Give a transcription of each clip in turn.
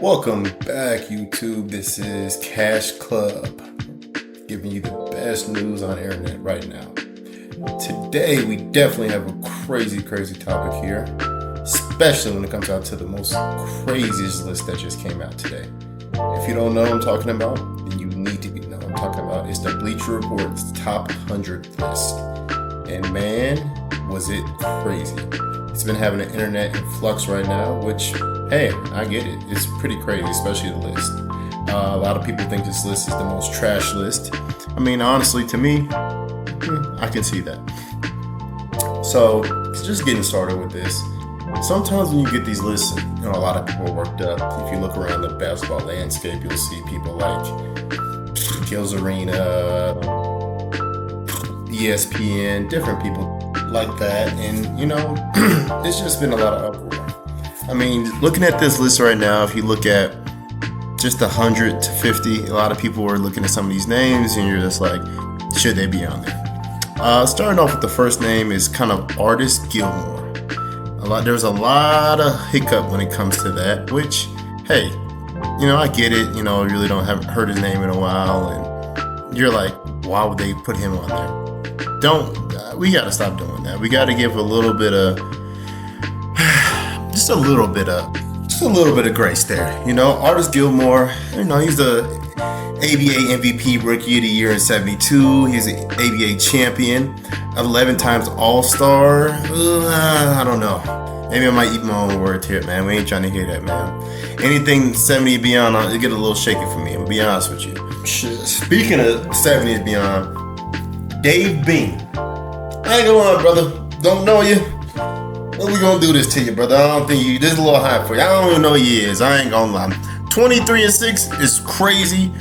Welcome back, YouTube. This is Cash Club, giving you the best news on the internet right now. Today, we definitely have a crazy topic here, especially when it comes out to the most craziest list that just came out today. If you don't know what I'm talking about, then you need to know what I'm talking about. It's the Bleacher Report's top 100 list. And man, was it crazy. It's been having the internet in flux right now, which, hey, I get it. It's pretty crazy, especially the list. A lot of people think this list is the most trash list. I mean, honestly, to me, I can see that. So, just getting started with this. Sometimes when you get these lists, a lot of people are worked up. If you look around the basketball landscape, you'll see people like Gil's Arena, ESPN, different people like that. And, it's just been a lot of uproar. I mean, looking at this list right now, if you look at just 100 to 50, a lot of people are looking at some of these names and you're just like, should they be on there? Starting off with the first name is kind of Artist Gilmore. There's a lot of hiccup when it comes to that, which, hey, I get it. You really haven't heard his name in a while, and you're like, why would they put him on there? We got to stop doing that. We got to give a little bit of, just a little bit of grace there. Artist Gilmore, he's the ABA MVP Rookie of the Year in 72. He's an ABA champion, 11 times All-Star. I don't know. Maybe I might eat my own words here, man. We ain't trying to hear that, man. Anything 70 and beyond, it get a little shaky for me. I'm gonna be honest with you. Speaking of 70 and beyond, Dave Bean. I ain't gonna lie, brother. Don't know you. What we gonna do this to you, brother? I don't think you. This is a little high for you. I don't even know who he is. I ain't gonna lie. 23-6 is crazy.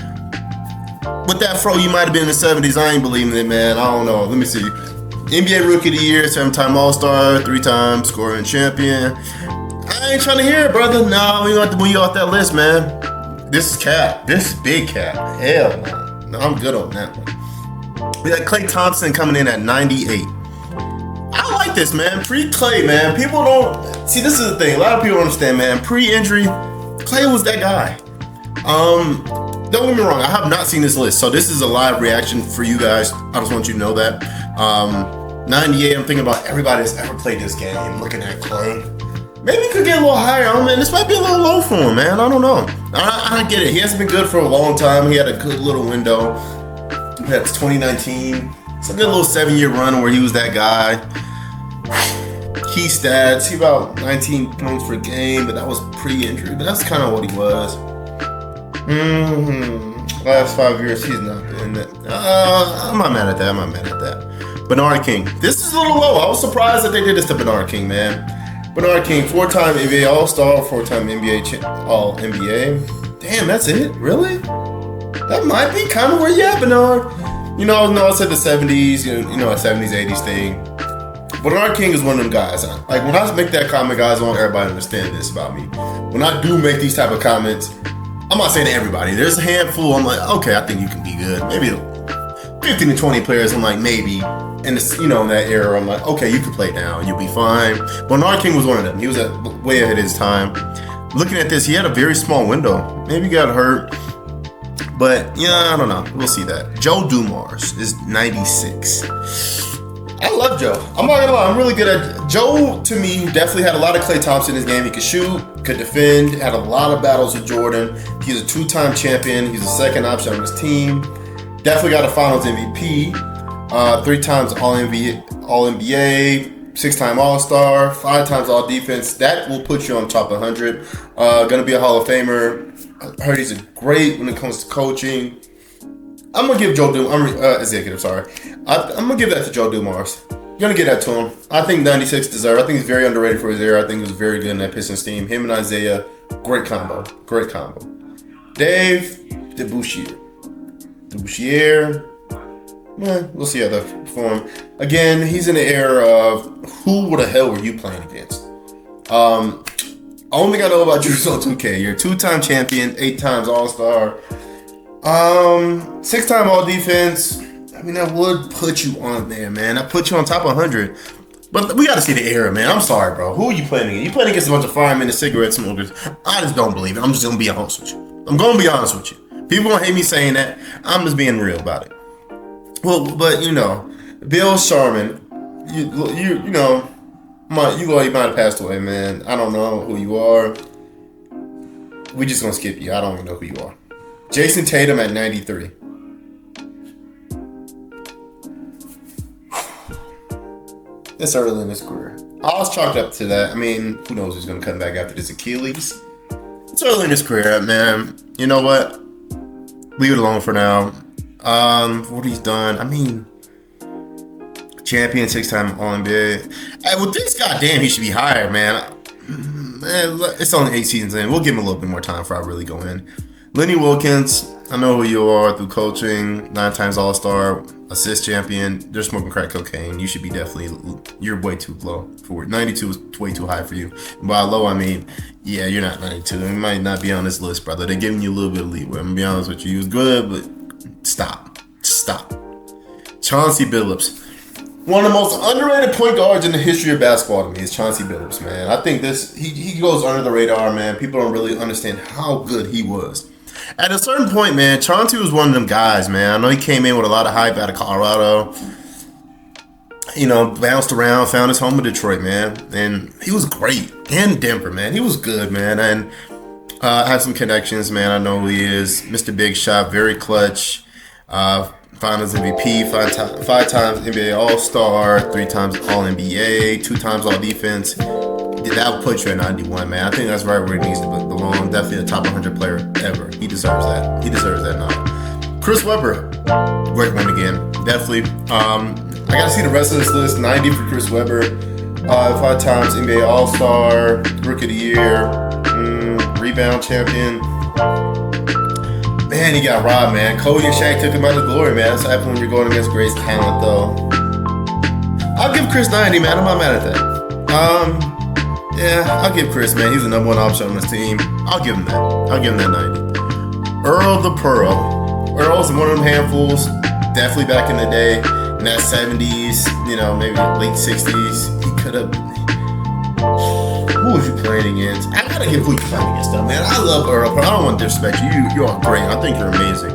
With that fro, you might have been in the 70s. I ain't believing it, man. I don't know. Let me see. NBA Rookie of the Year, 7-time All-Star, 3-time scoring champion. I ain't trying to hear it, brother. No, we don't have to move you off that list, man. This is cap. This is big cap. Hell no. No, I'm good on that one. We got Klay Thompson coming in at 98. I like this, man. Pre-Klay, man. People don't... See, this is the thing. A lot of people don't understand, man. Pre-injury, Klay was that guy. Don't get me wrong, I have not seen this list, so this is a live reaction for you guys. I just want you to know that. 98, I'm thinking about everybody that's ever played this game, looking at Klay. Maybe it could get a little higher. Oh man, this might be a little low for him, man. I don't know. I get it. He hasn't been good for a long time. He had a good little window. That's 2019. It's a good little 7-year run where he was that guy. Key stats, he about 19 points per game, but that was pre-injury. But that's kind of what he was. Last 5 years, he's not been that. I'm not mad at that. Bernard King. This is a little low. I was surprised that they did this to Bernard King, man. Bernard King, 4-time NBA All-Star, 4-time NBA All-NBA. Damn, that's it? Really? That might be kind of where you at, Bernard. I said the 70s, a 70s, 80s thing. Bernard King is one of them guys. Like, when I make that comment, guys, I want everybody to understand this about me. When I do make these type of comments, I'm not saying to everybody. There's a handful. I'm like, okay, I think you can be good. Maybe 15 to 20 players. I'm like, maybe. And in that era, I'm like, okay, you can play now. You'll be fine. Bernard King was one of them. He was way ahead of his time. Looking at this, he had a very small window. Maybe he got hurt. But, I don't know. We'll see that. Joe Dumars is 96. I love Joe. I'm not gonna lie, I'm really good at Joe. To me, definitely had a lot of Klay Thompson in his game. He could shoot, could defend, had a lot of battles with Jordan. He's a 2-time champion. He's a second option on his team. Definitely got a Finals MVP. 3 times All-NBA, 6-time All-Star, 5 times All-Defense. That will put you on top 100. Gonna be a Hall of Famer. I heard he's great when it comes to coaching. I'm gonna give Joe executive. Sorry, I'm gonna give that to Joe Dumars. Gonna give that to him. I think 96 deserves. I think he's very underrated for his era. I think he was very good in that Pistons team. Him and Isaiah, great combo. Dave DeBusschere. We'll see how that perform. Again, he's in the era of who the hell were you playing against? Only thing I know about you is on 2K. You're a 2-time champion, 8 times All-Star. 6-time All-Defense. I mean, that would put you on there, man. That put you on top 100. But we got to see the era, man. I'm sorry, bro. Who are you playing against? You playing against a bunch of firemen and cigarette smokers. I just don't believe it. I'm just going to be honest with you. I'm going to be honest with you. People going to hate me saying that. I'm just being real about it. Well, but, you know, Bill Sharman, you know, you might have passed away, man. I don't know who you are. We just going to skip you. I don't even know who you are. Jason Tatum at 93. It's early in his career. I was chalked up to that. I mean, who knows who's going to come back after this Achilles. It's early in his career, man. You know what? Leave it alone for now. What he's done. I mean, champion, 6-time All-NBA. Hey, with this, goddamn, he should be higher, man. It's only 8 seasons in. We'll give him a little bit more time before I really go in. Lenny Wilkins, I know who you are through coaching. 9 times All-Star, assist champion. They're smoking crack cocaine. You should be you're way too low for it. 92 is way too high for you. By low, I mean, yeah, you're not 92. It might not be on this list, brother. They're giving you a little bit of leeway. I'm gonna be honest with you. He was good, but stop. Chauncey Billups. One of the most underrated point guards in the history of basketball to me is Chauncey Billups, man. I think he goes under the radar, man. People don't really understand how good he was. At a certain point, man, Chauncey was one of them guys, man. I know he came in with a lot of hype out of Colorado. You know, bounced around, found his home in Detroit, man. And he was great. And Denver, man. He was good, man. And I have some connections, man. I know who he is. Mr. Big Shot, very clutch. Finals MVP, 5 times NBA All-Star, 3 times All-NBA, 2 times All-Defense. That would put you at 91, man. I think that's right where he needs to belong. Definitely a top 100 player ever. He deserves that. He deserves that now. Chris Webber, great one again. Definitely. I got to see the rest of this list. 90 for Chris Webber. 5 times NBA All-Star, Rookie of the Year, rebound champion. Man, he got robbed, man. Kobe and Shaq took him out of glory, man. That's what happens when you're going against great talent, though. I'll give Chris 90, man. I'm not mad at that. Yeah, I'll give Chris, man. He's the number 1 option on this team. I'll give him that. I'll give him that 90. Earl the Pearl. Earl's one of them handfuls. Definitely back in the day, in that 70s, you know, maybe late 60s. He could have. Who was you playing against? I gotta give who you playing against, though, man. I love Earl, but I don't want to disrespect you. You are great. I think you're amazing.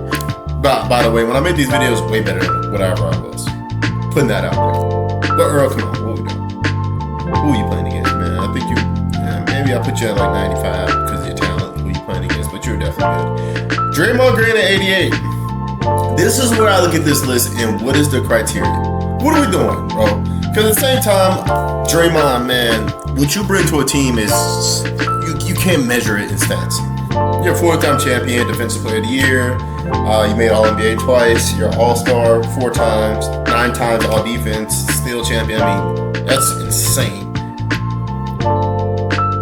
By the way, when I make these videos, way better than whatever I was. Putting that out there. But Earl, come on, what we doing? Who are you playing against, man? I think maybe I'll put you at like 95 because of your talent, who you playing against, but you're definitely good. Draymond Green at 88. This is where I look at this list and what is the criteria? What are we doing, bro? Because at the same time, Draymond, man, what you bring to a team is, you can't measure it in stats. You're a 4-time champion, defensive player of the year. You made All-NBA twice. You're All-Star 4 times, 9 times All-Defense, still champion. I mean, that's insane.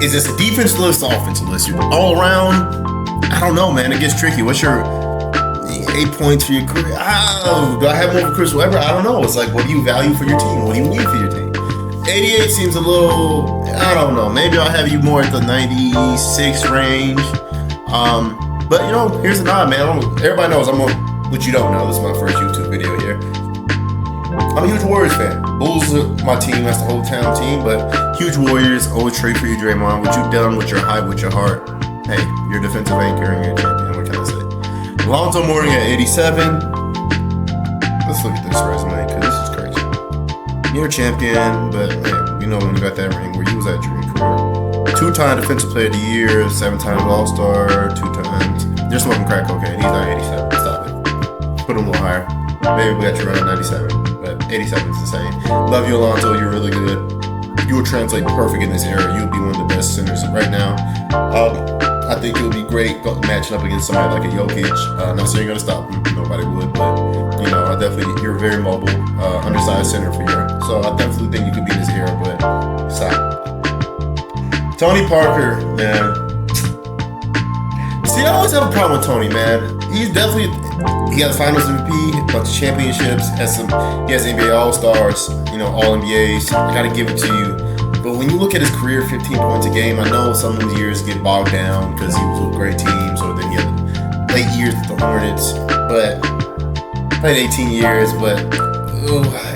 Is this a defensive list or offensive list? You're all around? I don't know, man. It gets tricky. What's your 8 points for your career? Do I have more for Chris Webber? I don't know. It's like, what do you value for your team? What do you need for your team? 88 seems a little, I don't know. Maybe I'll have you more at the 96 range. But, you know, here's the nod, man. Everybody knows what you don't know. This is my first YouTube video here. I'm a huge Warriors fan. Bulls are my team. That's the whole town team. But huge Warriors. Always trade for you, Draymond. What you done with your height, with your heart. Hey, you're a defensive anchor and you're a champion. What can I say? Alonzo Mourning at 87. Let's look at this resume because this is crazy. You're a champion, but hey, you know when you got that ring, where you was at your career. 2-time defensive player of the year, 7 times All-Star, 2 times. You're smoking crack cocaine. He's not 87. Stop it. Put him a little higher. Maybe we got you around 97, but 87 is the same. Love you, Alonzo. You're really good. You will translate perfect in this era. You'll be one of the best centers right now. I think you'll be great matching up against somebody like a Jokic. Not saying you're gonna stop him. Nobody would, but you know, you're very mobile, undersized center for you. So I definitely think you could be in this era, but stop. Tony Parker, man. See, I always have a problem with Tony, man. He has Finals MVP, a bunch of championships, he has NBA All-Stars, you know, All-NBAs. I gotta give it to you. But when you look at his career, 15 points a game, I know some of those years get bogged down because he was with great teams, or then he had late years with the Hornets, but played 18 years, but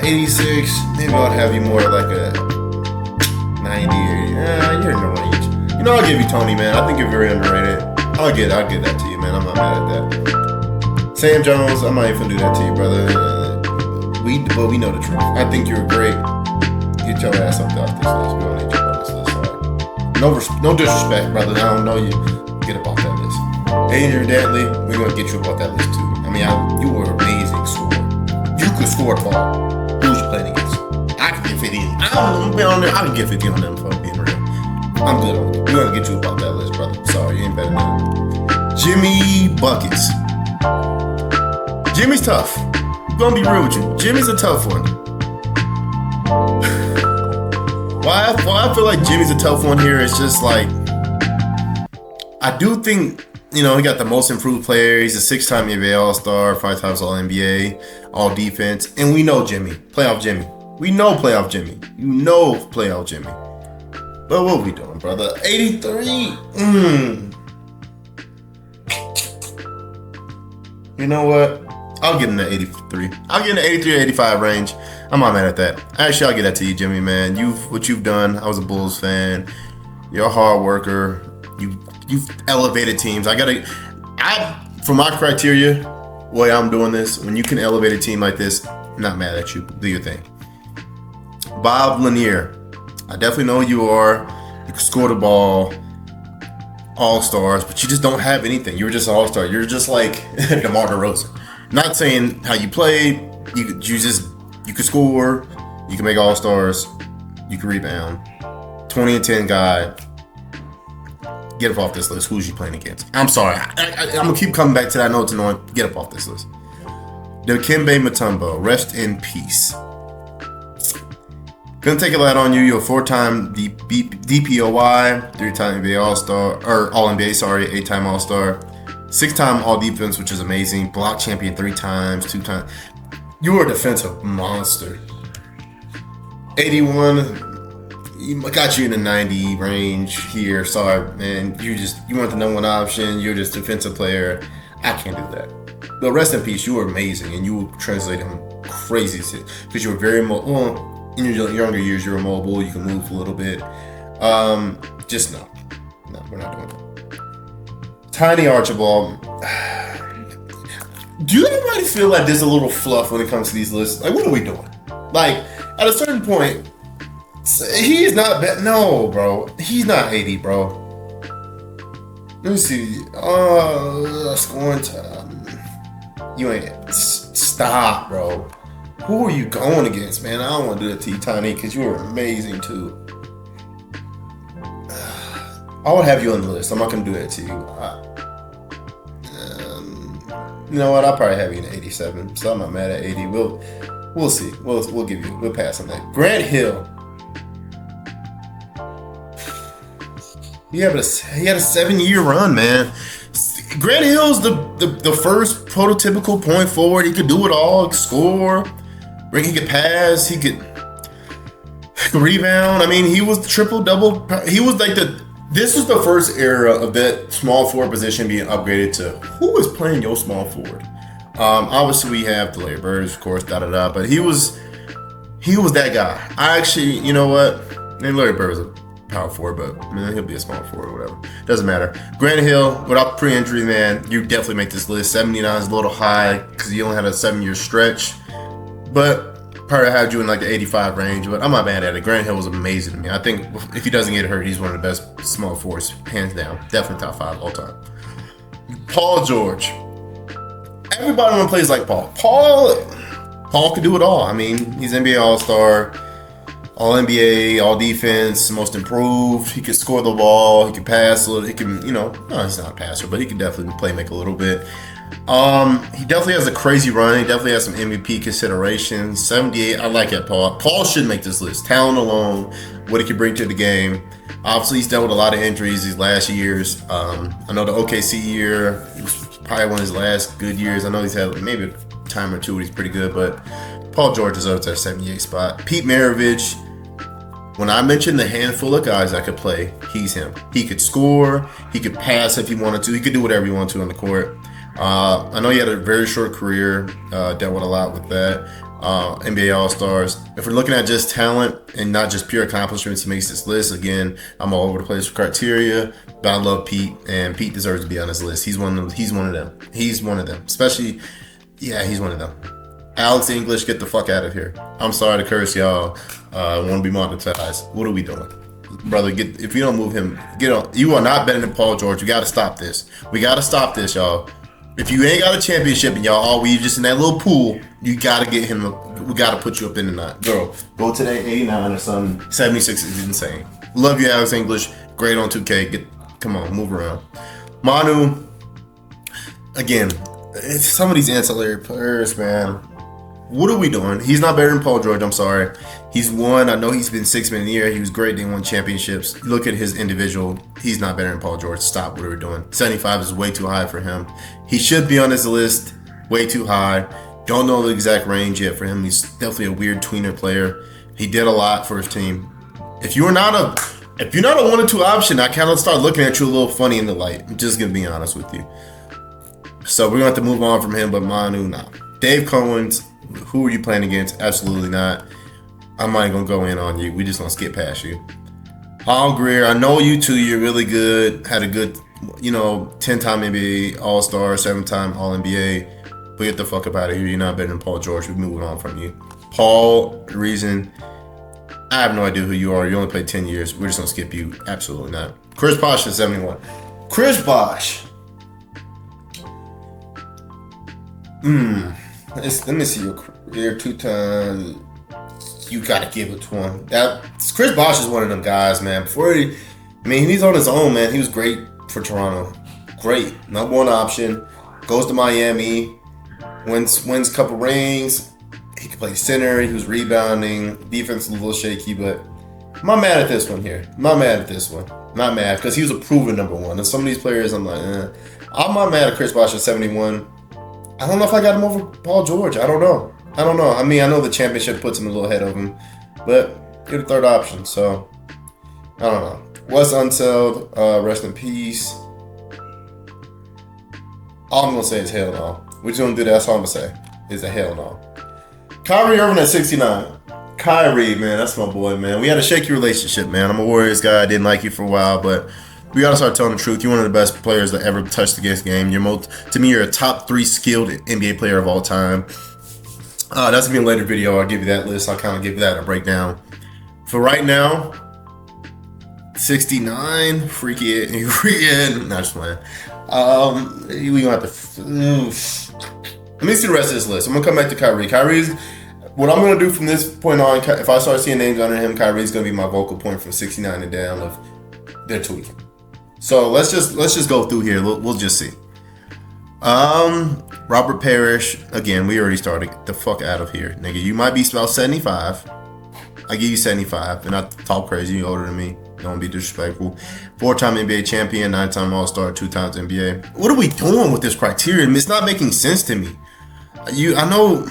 86. Maybe I'll have you more like a 90 or you're in the range. You know, I'll give you Tony, man. I think you're very underrated. I'll get that to you, man. I'm not mad at that. Sam Jones, I might even do that to you, brother. We know the truth. I think you're great. Get your ass up off this list. We don't need you on this list. Sorry. No disrespect, brother. I don't know you. Get up off that list. Adrian Dantley, we're gonna get you up off that list too. I mean, you were an amazing scorer. You could score a ball. Who's you playing against? I can get 50. I can get 50 on them for being real. I'm good on it. We're gonna get you up off that list, brother. Sorry, you ain't better than that. Jimmy Buckets. Jimmy's tough. I'm gonna be real with you. Jimmy's a tough one. Why I feel like Jimmy's a tough one here is just like, I do think, he got the most improved player. He's a 6-time NBA All-Star, 5 times All-NBA, All-Defense. And we know Jimmy. Playoff Jimmy. We know Playoff Jimmy. You know Playoff Jimmy. But what are we doing, brother? 83? You know what? I'll get in the 83. I'll get in the 83 or 85 range. I'm not mad at that. Actually, I'll get that to you, Jimmy, man. What you've done. I was a Bulls fan. You're a hard worker. You've elevated teams. For my criteria, way I'm doing this, when you can elevate a team like this, I'm not mad at you. Do your thing. Bob Lanier. I definitely know who you are. You can score the ball. All-stars, but you just don't have anything. You're just an all-star. You're just like DeMar DeRozan. Not saying how you played. You could score. You can make all-stars. You can rebound. 20 and 10 guy. Get up off this list. Who's you playing against? I'm sorry. I'm going to keep coming back to that. I know it's annoying. Get up off this list. Dikembe Mutombo. Rest in peace. Gonna take a lot on you. You're a 4-time DPOY, 3-time NBA All-Star, or All-NBA, 8-time All-Star, 6-time All-Defense, which is amazing. Block champion 3 times, 2 times. You were a defensive monster. 81. Got you in the 90 range here. Sorry, man. You weren't the number 1 option. You're just a defensive player. I can't do that. But rest in peace. You were amazing, and you will translate him crazy because you were very mobile. In your younger years, you were mobile. You can move a little bit. Just no, we're not doing that. Tiny Archibald. Do you anybody feel like there's a little fluff when it comes to these lists? Like, what are we doing? Like, at a certain point, he is not bad. No, bro. He's not 80, bro. Let me see. Scoring time. You ain't. Stop, bro. Who are you going against, man? I don't want to do that to you, Tiny, because you were amazing, too. I would have you on the list. I'm not going to do that to you. You know what? I'll probably have you in 87, so I'm not mad at 80. We'll see. We'll pass on that. Grant Hill. He had a 7-year run, man. Grant Hill's the first prototypical point forward. He could do it all. He could score. He could pass. He could rebound. I mean, he was triple-double. He was like this was the first era of that small forward position being upgraded to who is playing your small forward. Obviously, we have the Larry Bird, of course, but he was that guy. I actually, you know what? And Larry Bird was a power forward, but man, he'll be a small forward or whatever. Doesn't matter. Grant Hill, without pre-injury, man, you definitely make this list. 79 is a little high because you only had a 7-year stretch. But probably had you in like the 85 range, but I'm not mad at it. Grant Hill was amazing to me. I think if he doesn't get hurt, he's one of the best small forwards, hands down. Definitely top 5 all time. Paul George. Everybody want to play like Paul. Paul could do it all. I mean, he's NBA All-Star, All-NBA, All-Defense, most improved. He could score the ball. He could pass a little. He can, no, he's not a passer, but he can definitely play make a little bit. He definitely has a crazy run. He definitely has some MVP considerations. 78, I like it, Paul. Paul should make this list. Talent alone, what he can bring to the game. Obviously, he's dealt with a lot of injuries these last years. I know the OKC year was probably one of his last good years. I know he's had maybe a time or two where he's pretty good, but Paul George deserves that 78 spot. Pete Maravich, when I mentioned the handful of guys that could play, he's him. He could score. He could pass if he wanted to. He could do whatever he wanted to on the court. I know he had a very short career, dealt with a lot with that. NBA All-Stars. If we're looking at just talent and not just pure accomplishments, he makes this list. Again, I'm all over the place with criteria, but I love Pete, and Pete deserves to be on this list. He's one of them. He's one of them. He's one of them. Especially, yeah, he's one of them. Alex English, get the fuck out of here. I'm sorry to curse y'all. I want to be monetized. What are we doing? Brother, if you don't move him, get on. You are not better than Paul George. We got to stop this. We got to stop this, y'all. If you ain't got a championship and y'all we just in that little pool, you got to get him. We got to put you up in the night. Girl, go today, 89 or something. 76 is insane. Love you, Alex English. Great on 2K. Come on, move around. Manu, again, some of these ancillary players, man. What are we doing? He's not better than Paul George. I'm sorry. He's won. I know he's been 6 man a year. He was great. They won championships. Look at his individual. He's not better than Paul George. Stop what we're doing. 75 is way too high for him. He should be on this list. Way too high. Don't know the exact range yet for him. He's definitely a weird tweener player. He did a lot for his team. If you're not a 1 or 2 option, I kind of start looking at you a little funny in the light. I'm just gonna be honest with you. So we're gonna have to move on from him. But Manu, nah. Dave Cohen's. Who are you playing against? Absolutely not. I'm not gonna go in on you. We just gonna skip past you. Paul Greer, I know you two. You're really good. Had a good, 10-time NBA All-Star, 7-time All-NBA. But get the fuck up out of here. You're not better than Paul George. We're moving on from you. Paul, the reason, I have no idea who you are. You only played 10 years. We're just gonna skip you. Absolutely not. Chris Bosh is 71. Chris Bosh. Let me see your career. 2 times. You gotta give it to him. Chris Bosh is one of them guys, man. He's on his own, man. He was great for Toronto. Great. Number 1 option. Goes to Miami. Wins a couple rings. He can play center. He was rebounding. Defense is a little shaky, but I'm not mad at this one here. Not mad because he was a proven number 1. And some of these players, I'm like, I'm not mad at Chris Bosh at 71. I don't know if I got him over Paul George. I don't know. I mean, I know the championship puts him a little ahead of him, but you're the 3rd option, so I don't know. Wes Unseld, rest in peace. All I'm gonna say is hell no. We're just gonna do that. That's all I'm gonna say. Is a hell no. Kyrie Irving at 69. Kyrie, man, that's my boy, man. We had a shaky relationship, man. I'm a Warriors guy. I didn't like you for a while, but we gotta start telling the truth. You're one of the best players that ever touched the game. To me, you're a top 3 skilled NBA player of all time. That's gonna be a later video. I'll give you that list. I'll kind of give you that a breakdown. For right now, 69, freaky. Not just playing. We gonna have to. Let me see the rest of this list. I'm gonna come back to Kyrie. Kyrie's. What I'm gonna do from this point on, if I start seeing names under him, Kyrie's gonna be my vocal point from 69 and down of they're tweaking. So let's just go through here. We'll just see. Robert Parrish, again, we already started. Get the fuck out of here, nigga. You might be about 75. I give you 75, and I talk crazy. You're older than me. Don't be disrespectful. 4-time NBA champion, 9-time All-Star, 2 times NBA. What are we doing with this criteria? It's not making sense to me. I know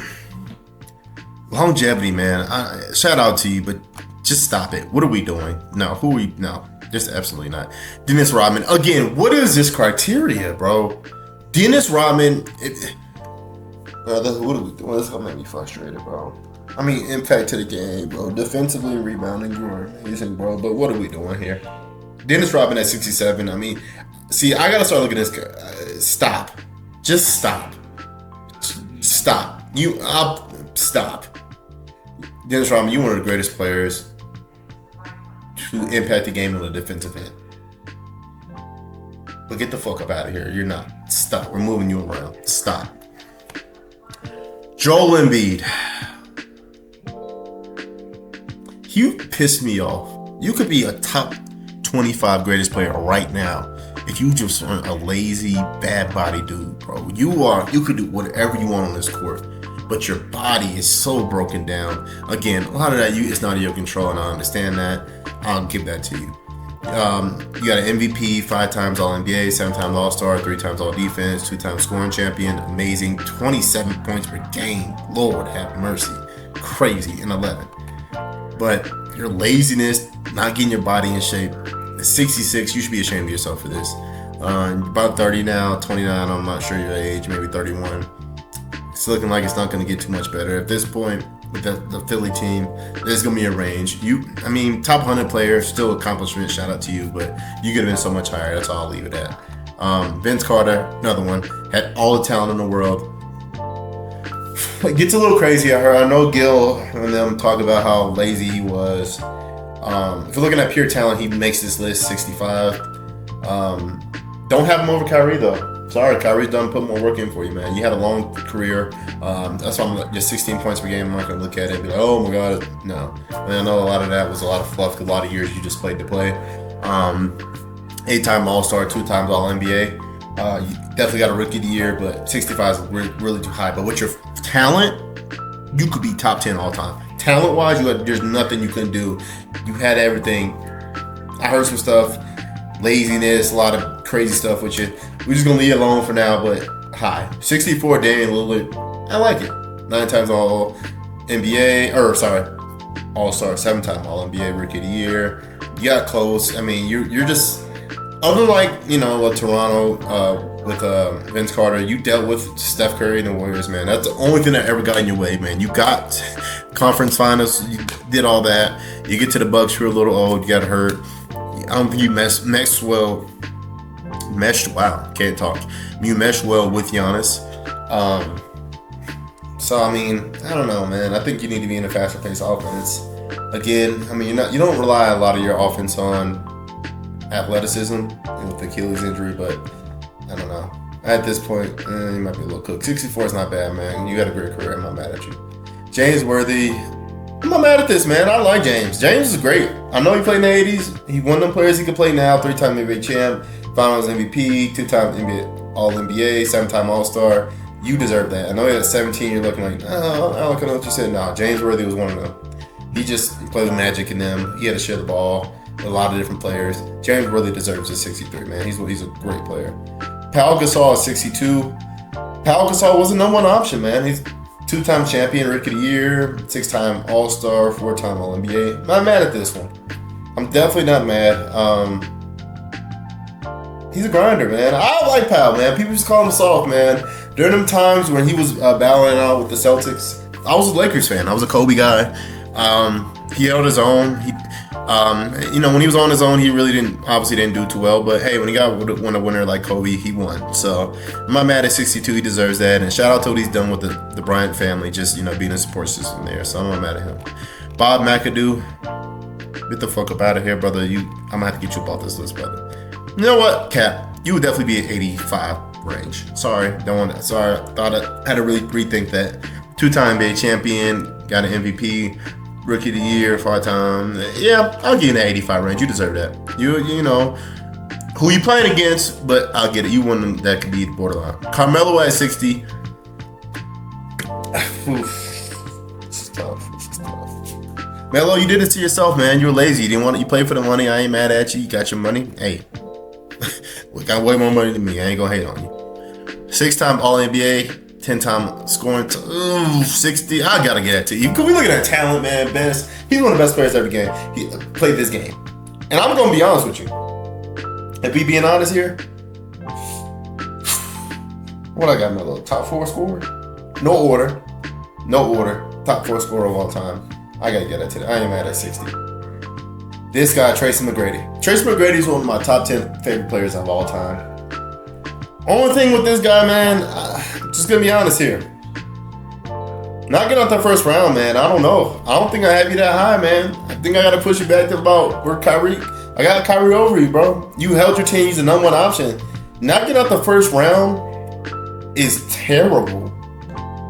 longevity, man. Shout out to you, but just stop it. What are we doing? No, just absolutely not. Dennis Rodman, again. What is this criteria, bro? Dennis Rodman. What are we doing? This is gonna make me frustrated, bro. I mean, impact to the game, bro. Defensively and rebounding, you are amazing, bro. But what are we doing here? Dennis Rodman at 67. I mean, see, I gotta start looking at this. Stop. Just stop. Stop. Stop. Dennis Rodman, you're one of the greatest players to impact the game on the defensive end. But get the fuck up out of here. You're not. Stop. We're moving you around. Stop. Joel Embiid. You piss me off. You could be a top 25 greatest player right now if you just aren't a lazy, bad body dude, bro. You could do whatever you want on this court, but your body is so broken down. Again, a lot of that it's not in your control, and I understand that. I'll give that to you. You got an MVP, 5 times All-NBA, 7 times All-Star, 3 times All-Defense, 2 times scoring champion. Amazing. 27 points per game. Lord have mercy. Crazy. And 11. But your laziness, not getting your body in shape. 66, you should be ashamed of yourself for this. About 30 now, 29, I'm not sure your age, maybe 31. it's looking like it's not going to get too much better. At this point, with the Philly team, there's going to be a range. I mean, top 100 player, still accomplishment, shout out to you, but you could have been so much higher. That's all I'll leave it at. Vince Carter, another one, had all the talent in the world. It gets a little crazy. I know Gil and them talk about how lazy he was. If you're looking at pure talent, he makes this list 65. Don't have him over Kyrie though. Sorry, Kyrie's done put more work in for you, man. You had a long career. That's why I'm like, just 16 points per game. I'm not gonna look at it and be like, oh my god, no. And I know a lot of that was a lot of fluff. A lot of years you just played to play. 8-time All-Star, 2 times All-NBA. You definitely got a Rookie of the Year, but 65 is really too high. But with your talent, you could be top 10 all time. Talent-wise, there's nothing you couldn't do. You had everything. I heard some stuff, laziness, a lot of crazy stuff with you. We're just gonna leave it alone for now, but high. 64, Damian Lillard. I like it. 9 times All-Star, 7-time All-NBA Rookie of the Year. You got close. I mean, you're just, other than like, Toronto with Vince Carter, you dealt with Steph Curry and the Warriors, man. That's the only thing that ever got in your way, man. You got conference finals, you did all that. You get to the Bucks, you're a little old, you got hurt. I don't think you meshed well. Can't talk. You meshed well with Giannis. So I mean, I don't know, man. I think you need to be in a faster paced offense. Again, I mean, you don't rely a lot of your offense on athleticism with the Achilles injury, but I don't know. At this point, you might be a little cooked. 64 is not bad, man. You got a great career. I'm not mad at you. James Worthy. I'm not mad at this, man. I like James. James is great. I know he played in the 80s. He one of them players he can play now. 3-time NBA champ, Finals MVP, 2-time NBA All-NBA, 7-time All-Star. You deserve that. I know at 17 you're looking like, oh, I don't know what you said. Nah, James Worthy was one of them. He just played with Magic in them. He had to share the ball with a lot of different players. James Worthy deserves a 63, man. He's a great player. Pau Gasol is 62. Pau Gasol was the number 1 option, man. He's 2-time champion, Rookie of the Year, 6-time All-Star, 4-time All-NBA. Not mad at this one. I'm definitely not mad. He's a grinder, man. I like Pau, man. People just call him soft, man. During them times when he was battling out with the Celtics, I was a Lakers fan. I was a Kobe guy. He held his own. When he was on his own, he really didn't do too well. But hey, when he got a winner like Kobe, he won. So I'm not mad at 62. He deserves that. And shout out to what he's done with the Bryant family, just being a support system there. So I'm not mad at him. Bob McAdoo, get the fuck up out of here, brother. I'm gonna have to get you up off this list, brother. You know what, Cap? You would definitely be at 85 range. Sorry, don't want that. Sorry, thought I had to really rethink that. 2-time NBA champion, got an MVP. Rookie of the Year, 5-time. Yeah, I'll give you that 85 range. You deserve that. You know who you playing against, but I'll get it. You one that could be borderline. Carmelo at 60. This is tough. Melo, you did it to yourself, man. You were lazy. You didn't want it. You played for the money. I ain't mad at you. You got your money. Hey, we got way more money than me. I ain't gonna hate on you. 6-time All-NBA. 10-time scoring, 60. I gotta get that to you. Cause we looking at talent, man. Best. He's one of the best players ever game. He played this game, and I'm gonna be honest with you. If we being honest here, what I got, my little top 4 scorer? No order. Top 4 scorer of all time. I gotta get that to. I ain't mad at 60. This guy, Tracy McGrady. Tracy McGrady is one of my top 10 favorite players of all time. Only thing with this guy, man, just gonna be honest here. Not getting out the first round, man. I don't know. I don't think I have you that high, man. I think I gotta push you back to about where Kyrie. I got Kyrie over you, bro. You held your team. He's the number 1 option. Not getting out the first round is terrible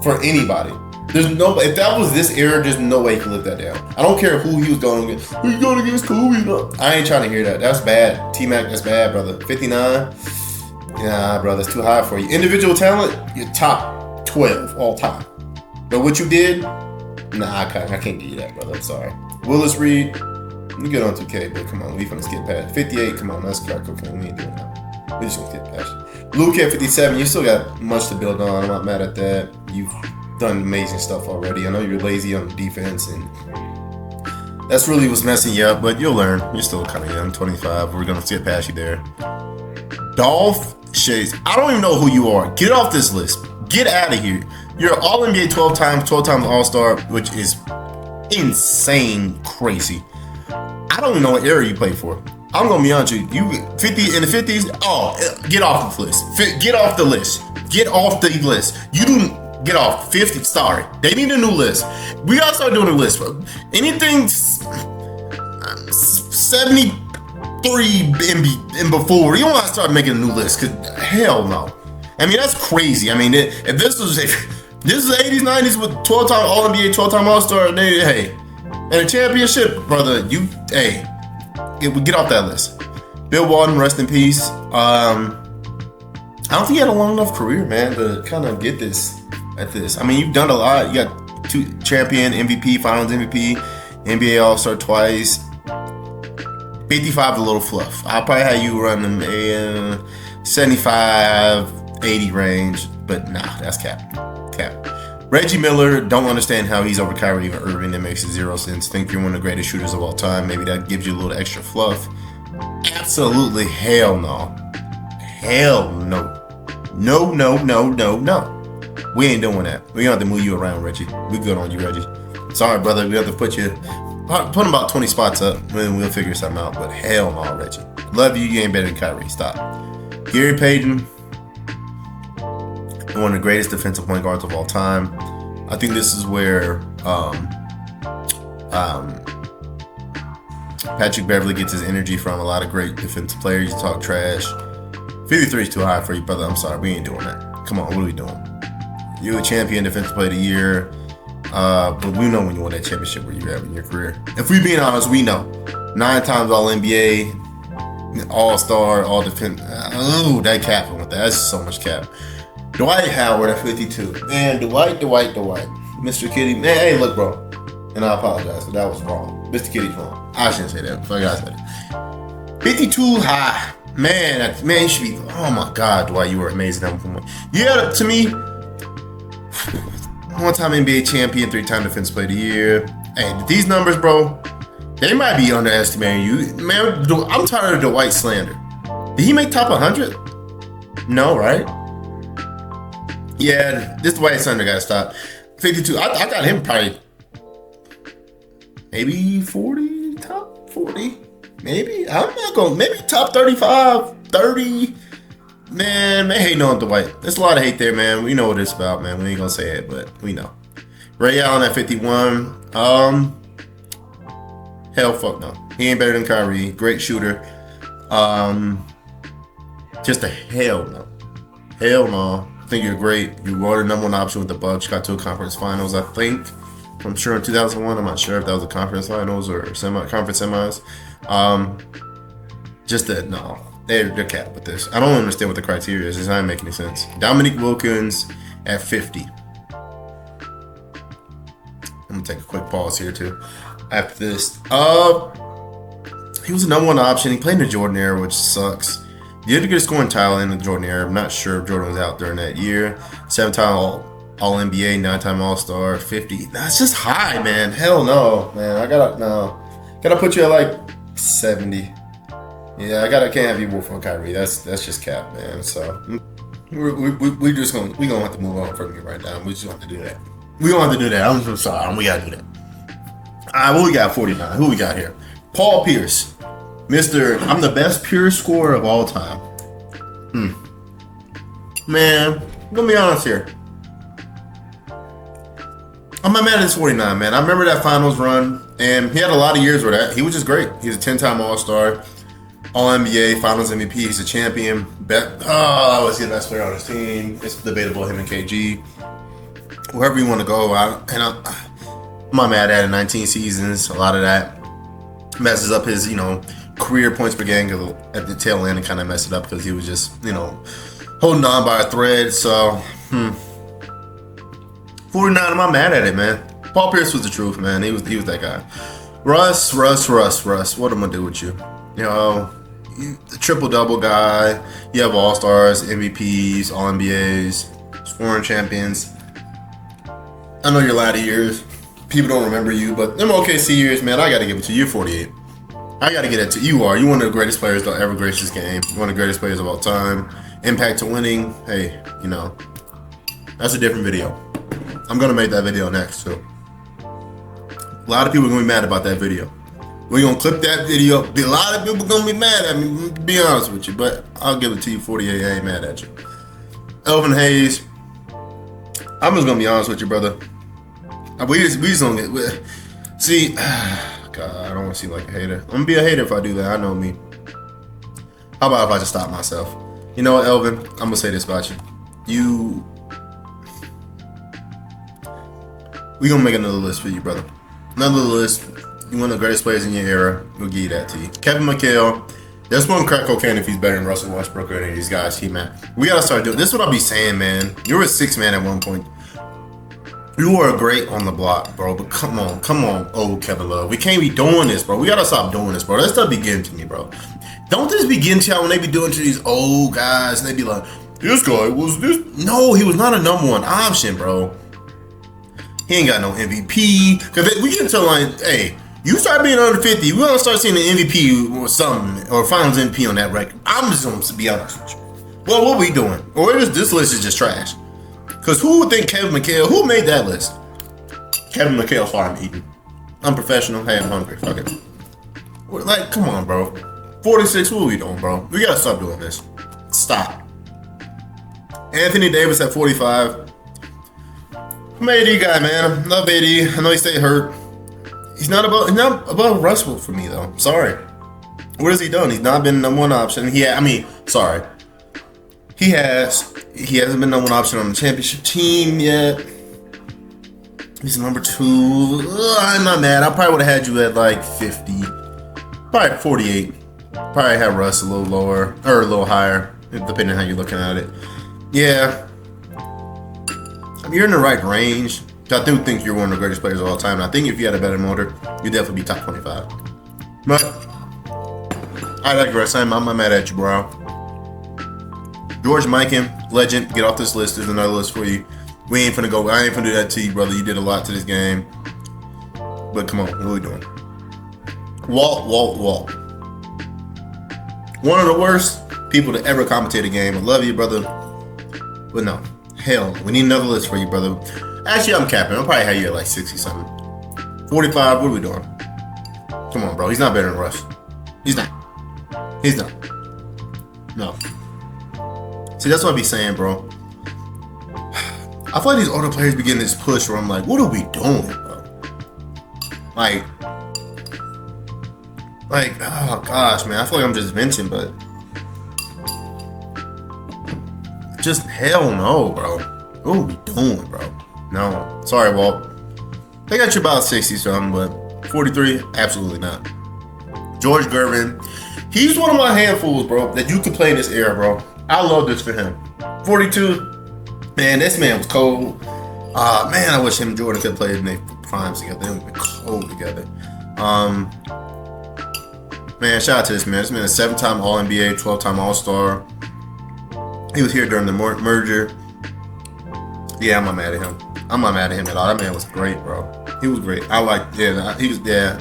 for anybody. There's no. If that was this era, there's no way he could live that down. I don't care who he was going against. Who's going against Kobe? No. I ain't trying to hear that. That's bad. T-Mac, that's bad, brother. 59. Nah, bro, that's too high for you. Individual talent, you're top 12 all time. But what you did, nah, I can't give you that, brother. I'm sorry. Willis Reed, you get on 2K, but come on, we finna skip past 58. Come on, that's crack cocaine. We ain't doing that. We just gonna skip past it. Luke at 57, you still got much to build on. I'm not mad at that. You've done amazing stuff already. I know you're lazy on defense, and that's really what's messing you up, but you'll learn. You're still kind of young, 25. We're gonna skip past you there. Dolph Shades, I don't even know who you are. Get off this list. Get out of here. You're All NBA 12 times All-Star, which is insane crazy. I don't even know what era you played for. I'm gonna be honest with you. You 50 in the 50s. Oh, get off the list. Get off the list. Get off the list. You do get off 50. Sorry, they need a new list. We gotta start doing a list, bro. Anything 73 and before, you don't want to start making a new list. Cause hell no. I mean, that's crazy. I mean, if this was 80s, 90s with 12-time All NBA, 12-time All-Star, hey, and a championship, brother, get off that list. Bill Walton, rest in peace. I don't think he had a long enough career, man, to kind of get this at this. I mean, you've done a lot. You got 2 champion, MVP, Finals MVP, NBA All-Star twice. 55 a little fluff. I'll probably have you run them a 75, 80 range, but nah, that's cap. Reggie Miller, don't understand how he's over Kyrie Irving. That makes 0 sense. Think you're one of the greatest shooters of all time. Maybe that gives you a little extra fluff. Absolutely hell no. Hell no. No. We ain't doing that. We don't have to move you around, Reggie. We good on you, Reggie. Sorry, brother. We have to put about 20 spots up, and then we'll figure something out. But hell no, Reggie. Love you. You ain't better than Kyrie. Stop. Gary Payton, one of the greatest defensive point guards of all time. I think this is where Patrick Beverley gets his energy from. A lot of great defensive players. You talk trash. 53 is too high for you, brother. I'm sorry. We ain't doing that. Come on, what are we doing? You're a champion defensive player of the year. But we know when you won that championship where you're at in your career. If we being honest, we know. 9 times All NBA, All-Star, All Defense. Oh, that cap with that. That's so much cap. Dwight Howard at 52. Man, Dwight. Mr. Kitty. Man, hey, look, bro. And I apologize, but that was wrong. Mr. Kitty's wrong. I shouldn't say that. Fuck, I said it. 52 high. Man, you should be. Oh my God, Dwight, you were amazing. Yeah, to me, 1-time NBA champion, 3-time Defensive Player of the Year. Hey, these numbers, bro, they might be underestimating you. Man, I'm tired of the Dwight slander. Did he make top 100? No, right? Yeah, this Dwight slander got to stop. 52. I got him probably maybe 40, top 40. Maybe. I'm not going, maybe top 35, 30. Man, hating on Dwight. There's a lot of hate there, man. We know what it's about, man. We ain't gonna say it, but we know. Ray Allen at 51. Hell fuck no. He ain't better than Kyrie. Great shooter. Just a hell no. Hell no. I think you're great. You were the #1 option with the Bucks. Got to a conference finals, I think. I'm sure in 2001. I'm not sure if that was a conference finals or conference semis. Just that, no. They're capped with this. I don't understand what the criteria is. It's not making any sense. Dominique Wilkins at 50. I'm gonna take a quick pause here too. After this, he was the #1 option. He played in the Jordan era, which sucks. He did a good scoring title in the Jordan era. I'm not sure if Jordan was out during that year. 7-time All NBA, 9-time All-Star, 50. That's just high, man. Hell no, man. Gotta put you at like 70. Yeah, can't have you wolf on Kyrie. That's just cap, man. So we gonna have to move on from you right now. We just have to do that. We don't have to do that. I'm so sorry. We gotta do that. All right, what we got? 49. Who we got here? Paul Pierce, Mr. I'm the best pure scorer of all time. Man, I'm gonna be honest here. I'm not mad at this 49, man. I remember that finals run, and he had a lot of years where he was just great. He's a 10-time All-Star. All-NBA, Finals MVP, he's a champion. I was the best player on his team. It's debatable, him and KG. Wherever you want to go, I'm not mad at it. 19 seasons, a lot of that messes up his, career points per game at the tail end and kind of messed it up because he was just, holding on by a thread. So, 49, I'm not mad at it, man. Paul Pierce was the truth, man. He was that guy. Russ. What am I gonna do with you? The triple-double guy. You have All-Stars, MVPs, All-NBAs, scoring champions. I know your latter years. People don't remember you, but them OKC years, man, I got to give it to you. You're 48. I got to get it to you. You're one of the greatest players to ever grace this game. One of the greatest players of all time. Impact to winning. Hey, that's a different video. I'm gonna make that video next too. A lot of people are gonna be mad about that video. We're gonna clip that video. A lot of people gonna be mad at me, to be honest with you, but I'll give it to you 48. I ain't mad at you. Elvin Hayes. I'm just gonna be honest with you, brother. We just don't get. See, God, I don't want to seem like a hater. I'm gonna be a hater if I do that. I know me. How about if I just stop myself? You know what, Elvin? I'm gonna say this about you. We gonna make another list for you, brother. Another list. You one of the greatest players in your era. We'll give you that to you. Kevin McHale. Just one crack cocaine if he's better than Russell Westbrook or any of these guys. We gotta start doing this. Is what I'll be saying, man. You were a 6 man at one point. You were great on the block, bro. But come on, old Kevin Love. We can't be doing this, bro. We gotta stop doing this, bro. That stuff be getting to me, bro. Don't this be getting to y'all when they be doing to these old guys and they be like, this guy was this. No, he was not a number 1 option, bro. He ain't got no MVP. Cause we can tell like, hey, you start being under 50, we're gonna start seeing the MVP or something, or Finals MVP on that record. I'm just gonna be honest with you. Well, what we doing? Or this list is just trash. Cause who would think Kevin McHale? Who made that list? Kevin McHale. Sorry, I'm eating. Unprofessional. Hey, I'm hungry. Fuck it. Like, come on, bro. 46. What are we doing, bro? We gotta stop doing this. Stop. Anthony Davis at 45. I'm an AD guy, man. Love AD. I know he stayed hurt. He's not above Russell for me though. Sorry. What has he done? He's not been number 1 option. He hasn't been number 1 option on the championship team yet. He's number 2. I'm not mad. I probably would have had you at like 50. Probably 48. Probably had Russ a little lower or a little higher, depending on how you're looking at it. Yeah. You're in the right range. I do think you're one of the greatest players of all time. And I think if you had a better motor, you'd definitely be top 25. But I digress. I'm not mad at you, bro. George Mikan, legend. Get off this list. There's another list for you. I ain't finna do that to you, brother. You did a lot to this game. But come on, what are we doing? Walt. One of the worst people to ever commentate a game. I love you, brother. But no. Hell, we need another list for you, brother. Actually, I'm capping. I'll probably have you at like 60 something. 45, what are we doing? Come on, bro. He's not better than Russ. He's not. No. See, that's what I be saying, bro. I feel like these older players be getting this push where I'm like, what are we doing, bro? Like, oh gosh, man. I feel like I'm just venting, but just hell no, bro. What are we doing, bro? No. Sorry, Walt. They got you about 60 something, but 43, absolutely not. George Gervin. He's one of my handfuls, bro, that you could play in this era, bro. I love this for him. 42, man, this man was cold. Man, I wish him and Jordan could play in their primes together. They would have been cold together. Man, shout out to this man. This man is a 7-time All-NBA, 12-time All-Star. He was here during the merger. Yeah, I'm not mad at him. I'm not mad at him at all. That man was great, bro. He was great. He was there.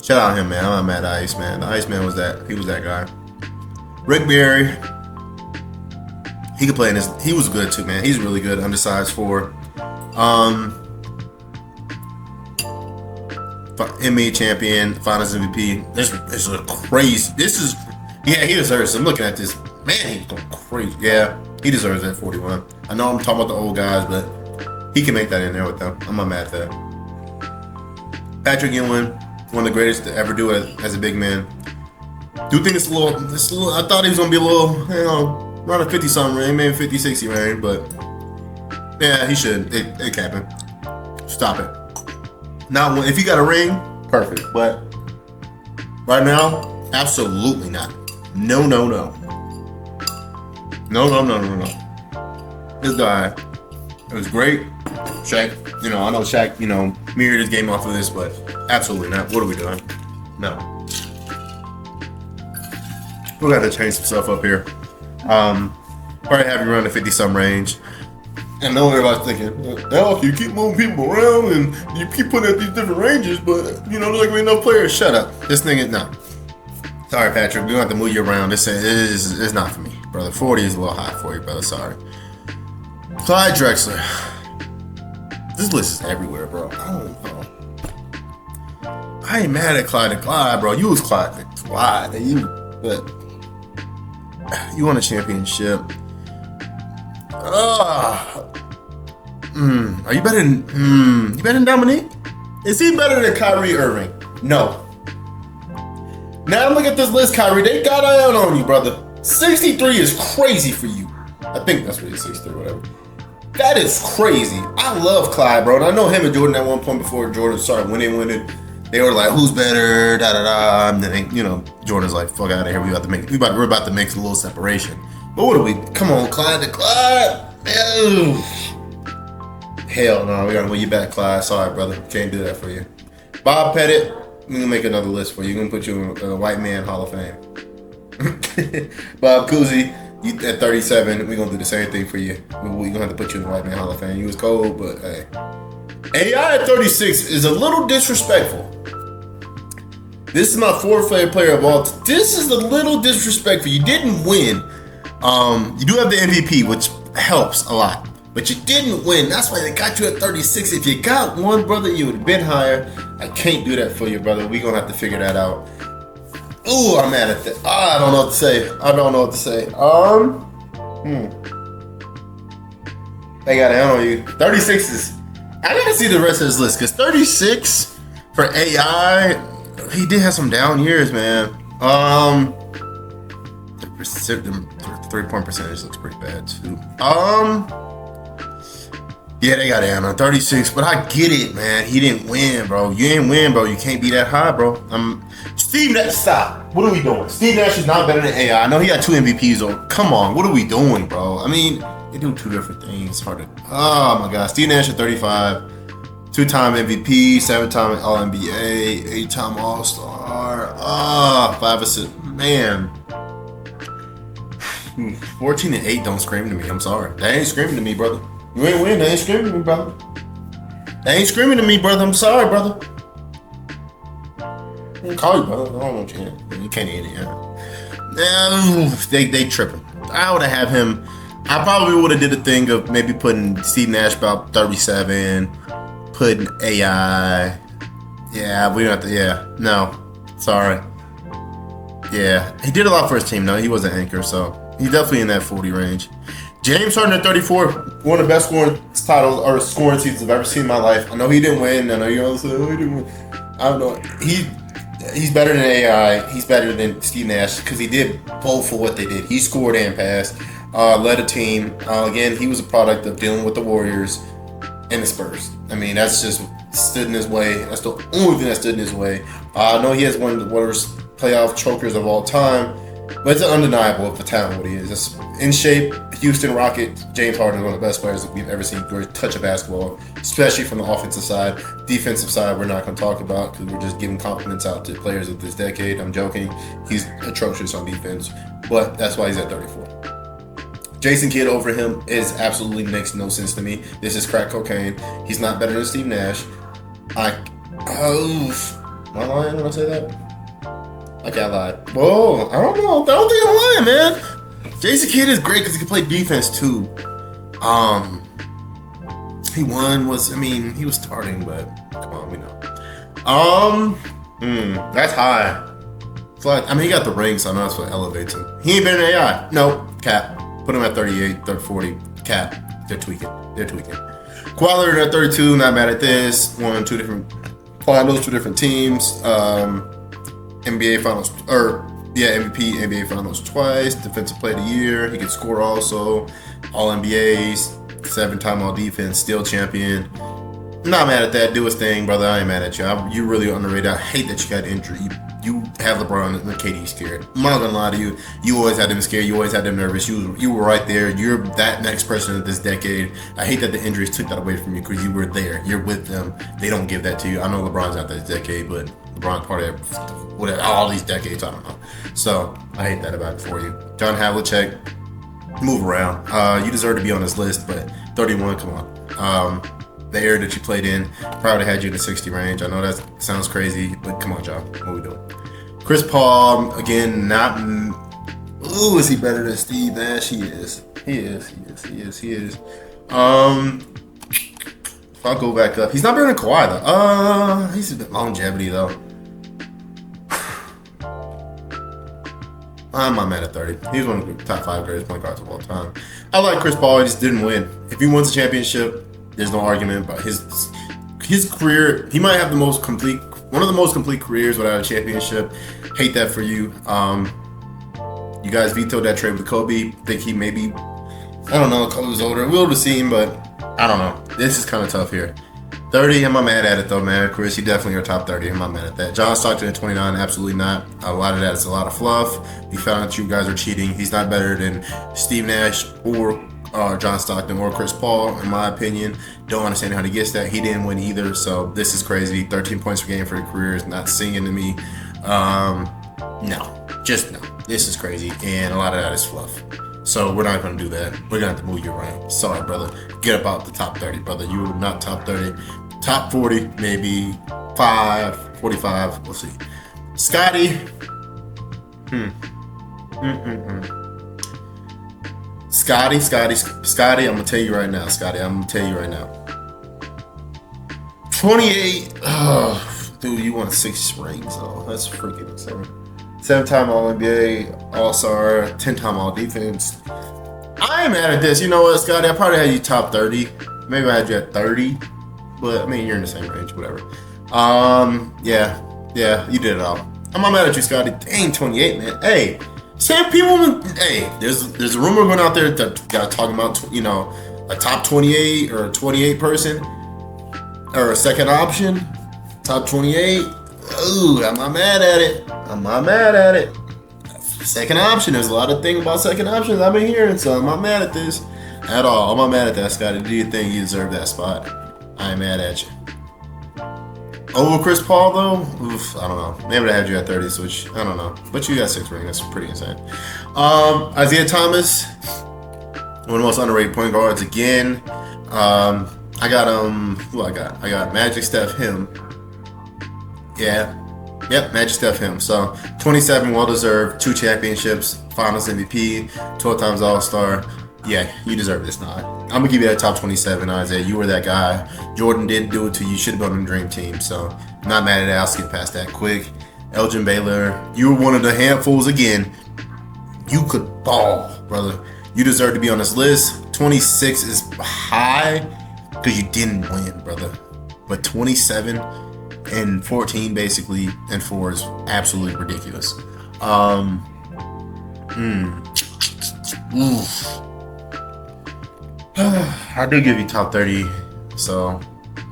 Shout out to him, man. I'm not mad at Iceman. The Iceman he was that guy. Rick Barry. He could play in this. He was good too, man. He's really good. Undersized 4. NBA champion, Finals MVP. This is crazy. He deserves it. I'm looking at this. Man, he's going crazy. Yeah, he deserves that 41. I know I'm talking about the old guys, but he can make that in there with them. I'm not mad at that. Patrick Ewing, one of the greatest to ever do it as a big man. Do think it's a little. I thought he was gonna be a little, around a 50 something range, maybe 50, 60 range, but yeah, he should. It capping. Stop it. Now, if you got a ring, perfect. But right now, absolutely not. No. This guy, it was great. Shaq, I know Shaq, mirrored his game off of this, but absolutely not. What are we doing? No. We're gonna have to change some stuff up here. Probably have you around the 50 some range. And I know everybody's thinking, Alf, you keep moving people around and you keep putting at these different ranges, but there's like we no players. Shut up. This thing is not. Sorry, Patrick. We don't have to move you around. This is not for me, brother. 40 is a little high for you, brother. Sorry. Clyde Drexler. This list is everywhere, bro. I don't know. I ain't mad at Clyde and Clyde, bro. You was Clyde and Clyde, but you won a championship. Are you better than you better than Dominique? Is he better than Kyrie Irving? No. Now look at this list, Kyrie. They got out on you, brother. 63 is crazy for you. I think that's what he's 63, whatever. That is crazy. I love Clyde, bro. And I know him and Jordan at one point before Jordan started winning. They were like, "Who's better?" Da da da. And then Jordan's like, "Fuck out of here. We're about to make a little separation." But what are we? Come on, Clyde to Clyde. Man. Hell no, we gotta win you back, Clyde. Sorry, brother. Can't do that for you. Bob Pettit, we're gonna make another list for you. We're gonna put you in the White Man Hall of Fame. Bob Cousy, you at 37, we're gonna do the same thing for you. We're gonna have to put you in the White Man Hall of Fame. You was cold, but hey. AI at 36 is a little disrespectful. This is my fourth favorite player of all time. This is a little disrespectful. You didn't win. You do have the MVP, which helps a lot. But you didn't win. That's why they got you at 36. If you got one, brother, you would have been higher. I can't do that for you, brother. We're going to have to figure that out. Ooh, I'm mad at that. I don't know what to say. They got it on you. 36 is... I got to see the rest of this list. Because 36 for AI, he did have some down years, man. The 3-point percentage looks pretty bad, too. Yeah, they got it on 36, but I get it, man. He didn't win, bro. You didn't win, bro. You can't be that high, bro. Steve Nash, stop. What are we doing? Steve Nash is not better than AI. I know he got 2 MVPs, though. Come on, what are we doing, bro? I mean, they do 2 different things. It's hard to... Oh, my God. Steve Nash at 35. 2-time MVP, 7-time All-NBA, 8-time All-Star. 5 assists. Man. 14 and 8 don't scream to me. I'm sorry. They ain't screaming to me, brother. You ain't win. They ain't screaming to me, brother. They ain't screaming to me, brother. I'm sorry, brother. I call you, brother. I don't know what you can. You can't eat it, yeah. They tripping. I would have him. I probably would have did a thing of maybe putting Steve Nash about 37, putting AI. Yeah, we don't have to. Yeah, no. Sorry. Yeah, he did a lot for his team, though. He was an anchor, so he's definitely in that 40 range. James Harden at 34, one of the best scoring seasons I've ever seen in my life. I know he didn't win. I know you're all saying, he didn't win. I don't know. He's better than AI. He's better than Steve Nash because he did both for what they did. He scored and passed, led a team. Again, he was a product of dealing with the Warriors and the Spurs. I mean, that's just stood in his way. That's the only thing that stood in his way. I know he has one of the worst playoff chokers of all time. But it's undeniable of the talent what he is. Just in shape, Houston Rockets, James Harden is one of the best players that we've ever seen touch a basketball, especially from the offensive side. Defensive side, we're not going to talk about because we're just giving compliments out to players of this decade. I'm joking. He's atrocious on defense, but that's why he's at 34. Jason Kidd over him absolutely makes no sense to me. This is crack cocaine. He's not better than Steve Nash. Am I lying when I say that? Okay, I lied. Whoa, I don't know. I don't think I'm lying, man. Jason Kidd is great because he can play defense too. He was starting, but come on, we know. That's high. It's like, he got the ring, so I know that's what elevates him. He ain't better than AI. No, cap. Put him at 38, 40. Cap. They're tweaking. Kawhi Leonard at 32. Not mad at this. Two different teams. NBA Finals, MVP, NBA Finals twice, Defensive Player of the Year. He could score also. All NBAs, 7-time All Defense, still champion. Not mad at that. Do his thing, brother. I ain't mad at you. You really underrated. I hate that you got injured. You have LeBron and KD scared. I'm not gonna lie to you. You always had them scared. You always had them nervous. You were right there. You're that next person of this decade. I hate that the injuries took that away from you because you were there. You're with them. They don't give that to you. I know LeBron's not this decade, but LeBron's part of all these decades. I don't know. So I hate that about it for you. John Havlicek, move around. You deserve to be on this list, but 31, come on. The era that you played in probably had you in the 60 range. I know that sounds crazy, but come on, John. What are we doing? Chris Paul, again, not... Ooh, is he better than Steve Nash? He is. I'll go back up. He's not better than Kawhi though. He's a bit longevity though. I'm not mad at 30. He's one of the top 5 greatest point guards of all time. I like Chris Paul. He just didn't win. If he wins a championship, there's no argument. But his career, he might have one of the most complete careers without a championship. Hate that for you. You guys vetoed that trade with Kobe. Think he maybe, I don't know, Kobe's older. We'll see him, but I don't know. This is kind of tough here. 30, I'm not mad at it though, man. Chris, you definitely are top 30. I'm not mad at that. John Stockton at 29, absolutely not. A lot of that is a lot of fluff. We found out you guys are cheating. He's not better than Steve Nash or John Stockton or Chris Paul, in my opinion. Don't understand how he gets that. He didn't win either, so this is crazy. 13 points per game for the career is not singing to me. No, just no. This is crazy, and a lot of that is fluff. So we're not going to do that. We're going to have to move you around. Sorry, brother. Get up out the top 30, brother. You are not top 30. Top 40, maybe 45. We'll see. Scotty. Scotty, I'm going to tell you right now. 28. Oh, dude, you won 6 rings, though. That's freaking insane. 7-time All-NBA, All-Star, 10-time All-Defense. I ain't mad at this. You know what, Scotty? I probably had you top 30. Maybe I had you at 30. But, I mean, you're in the same range, whatever. Yeah, you did it all. I'm not mad at you, Scotty. Dang, 28, man. Hey, same people. Hey, there's a rumor going out there that got talking about, a top 28 or a 28 person or a second option. Top 28. Ooh, I'm not mad at it. Second option. There's a lot of things about second options I've been hearing, so I'm not mad at this at all. I'm not mad at that, Scotty. Do you think you deserve that spot? I ain't mad at you. Over Chris Paul, though? Oof, I don't know. Maybe I had you at 30, which I don't know. But you got 6 rings. That's pretty insane. Isaiah Thomas, one of the most underrated point guards again. I got who I got Magic, Steph, him. Yeah. Yep, Magic, Steph, him. So 27, well deserved. 2 championships, Finals MVP, 12 times All-Star. Yeah, you deserve this nod. I'm gonna give you that top 27, Isaiah. You were that guy. Jordan didn't do it to you. You should have been on the dream team. So I'm not mad at that. I'll skip past that quick. Elgin Baylor, you were one of the handfuls again. You could ball, brother. You deserve to be on this list. 26 is high because you didn't win, brother. But 27 and 14 basically and 4 is absolutely ridiculous. I do give you top 30, so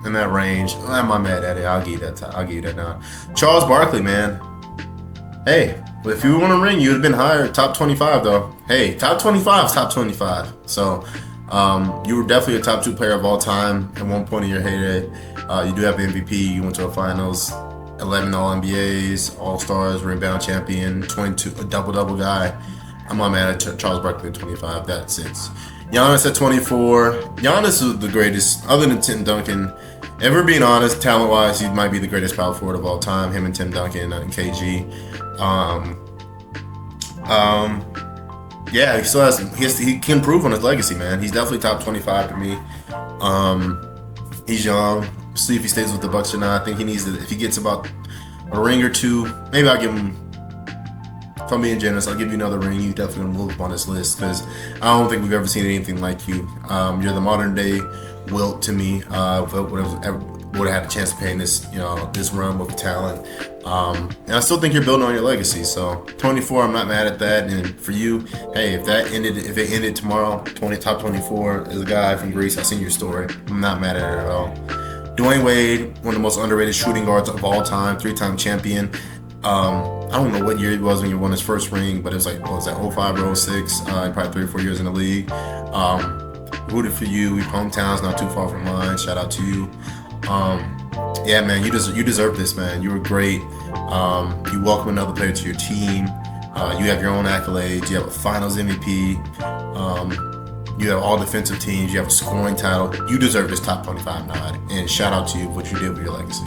in that range. I'm not mad at it. I'll give you that now. Charles Barkley, man. Hey, if you want a ring, you would have been higher. Top 25 though. Hey, top 25 is top 25. So you were definitely a top 2 player of all time at one point in your heyday. You do have the MVP. You went to a finals. 11 All-NBAs, All-Stars, rebound champion, 22, a double-double guy. I'm not mad at Charles Barkley at 25. That's it. Giannis at 24. Giannis is the greatest, other than Tim Duncan. Ever being honest, talent-wise, he might be the greatest power forward of all time. Him and Tim Duncan and KG. Yeah, he still has. He can improve on his legacy, man. He's definitely top 25 to me. He's young. See if he stays with the Bucks or not. I think he needs to. If he gets about a ring or 2, maybe I'll give him. If I'm being generous, I'll give you another ring. You definitely gonna move up on this list because I don't think we've ever seen anything like you. You're the modern day Wilt to me. Would have had a chance to play in this, this run with talent. And I still think you're building on your legacy. So 24, I'm not mad at that. And for you, hey, if it ended tomorrow, top 24 is a guy from Greece. I've seen your story. I'm not mad at it at all. Dwayne Wade, one of the most underrated shooting guards of all time, 3-time champion. I don't know what year it was when you won his first ring, but it was like, what was that, 05 or 06? Probably 3 or 4 years in the league. Rooted for you. Your hometown's not too far from mine. Shout out to you. Yeah, man, you deserve this, man. You were great. You welcome another player to your team. You have your own accolades. You have a Finals MVP. You have all defensive teams. You have a scoring title. You deserve this top 25 nod. And shout out to you for what you did with your legacy.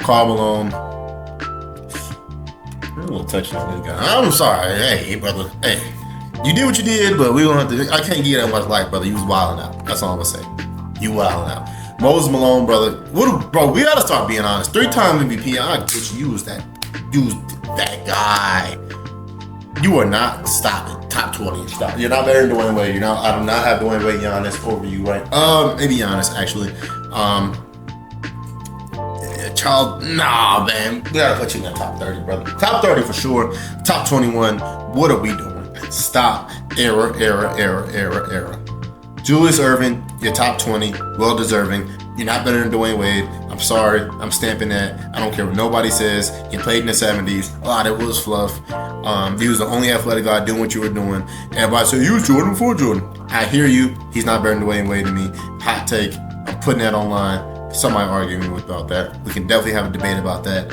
Karl Malone. I'm a little touchy on this guy. I'm sorry. Hey, brother. Hey, you did what you did, but we don't have to. I can't give you that much life, brother. You was wilding out. That's all I'm gonna say. You wilding out. Moses Malone, brother. Bro, we gotta start being honest. 3-time MVP. I just use that guy. You are not stopping top 20. Stop. You're not better than Dwayne Wade. I do not have Dwayne Wade, Giannis over you, right? Maybe Giannis actually. Nah, man. We gotta put you in that top 30, brother. Top 30 for sure. Top 21. What are we doing? Stop. Error. Julius Erving, you're top 20. Well deserving. You're not better than Dwayne Wade. I'm sorry. I'm stamping that. I don't care what nobody says. You played in the 70s. A lot of it was fluff. He was the only athletic guy doing what you were doing. Everybody said, you was Jordan before Jordan. I hear you. He's not better than Dwayne Wade to me. Hot take. I'm putting that online. Somebody arguing with about that. We can definitely have a debate about that.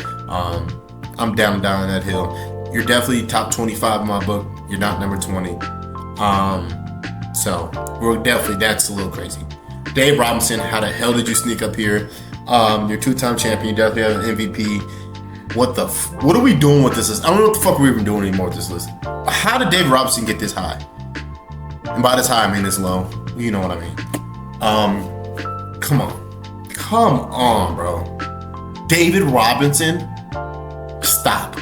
I'm down that hill. You're definitely top 25 in my book. You're not number 20. So we're definitely, that's a little crazy. Dave Robinson, how the hell did you sneak up here? You're 2-time champion. You definitely have an MVP. What are we doing with this list? I don't know what the fuck we're even doing anymore with this list. How did Dave Robinson get this high? And by this high, I mean this low. You know what I mean. Come on, bro. David Robinson, stop.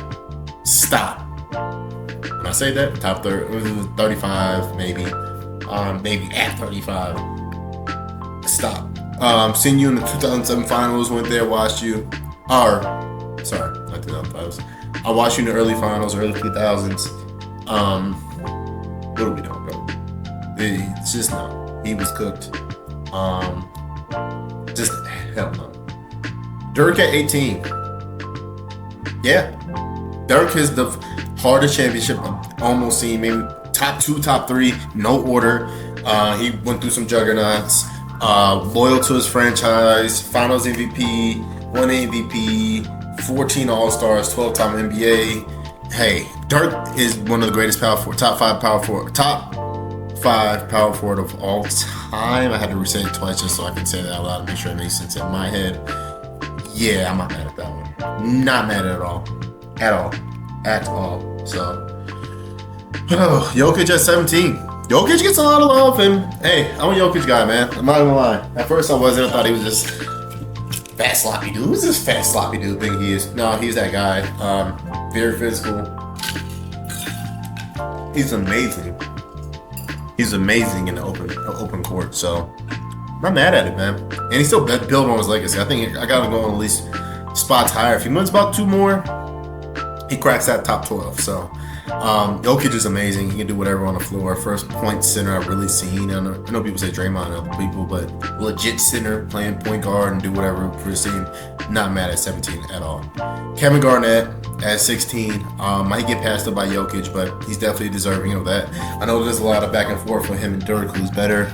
When I say that, top 35, maybe at 35. Stop. Seen you in the 2007 finals, went there, watched you. Sorry, not 2005. I watched you in the early finals, early 2000s. What are we doing, bro? It's just no. He was cooked. Just hell no. Dirk at 18. Yeah. Dirk is the hardest championship I've almost seen. Maybe top 2, top 3, no order. He went through some juggernauts. Loyal to his franchise. Finals MVP. 1 MVP. 14 All-Stars. 12-time NBA. Hey, Dirk is one of the greatest top 5 power forward of all time. I had to say it twice just so I can say that out loud and make sure it makes sense in my head. Yeah, I'm not mad at that one. Not mad at all. At all. So, Jokic at 17. Jokic gets a lot of love, and hey, I'm a Jokic guy, man. I'm not gonna lie. At first I wasn't. I thought he was just fat, sloppy dude. Who's this fat, sloppy dude thing he is? No, he's that guy. Very physical. He's amazing. He's amazing in the open court. So, I'm not mad at it, man. And he's still building on his legacy. I think I gotta go on at least spots higher. If he wins about 2 more, he cracks that top 12. So, Jokic is amazing. He can do whatever on the floor. First point center I've really seen. I know people say Draymond and other people, but legit center playing point guard and do whatever we've seen. Not mad at 17 at all. Kevin Garnett at 16 might get passed up by Jokic, but he's definitely deserving of that. I know there's a lot of back and forth with him and Dirk, who's better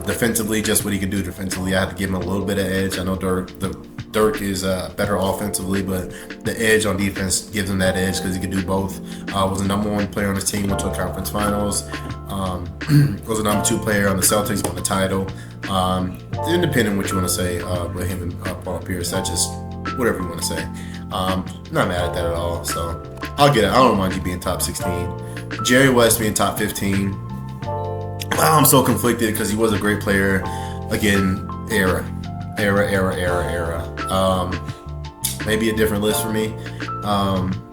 defensively, just what he can do defensively. I have to give him a little bit of edge. I know Dirk is better offensively, but the edge on defense gives him that edge because he can do both. Was the number 1 player on his team, went to a conference finals. Was the number 2 player on the Celtics, won the title. Independent what you want to say with him and Paul Pierce. That's just whatever you want to say. Not mad at that at all. So I'll get it. I don't mind you being top 16. Jerry West being top 15. I'm so conflicted because he was a great player. Again, era. Maybe a different list for me.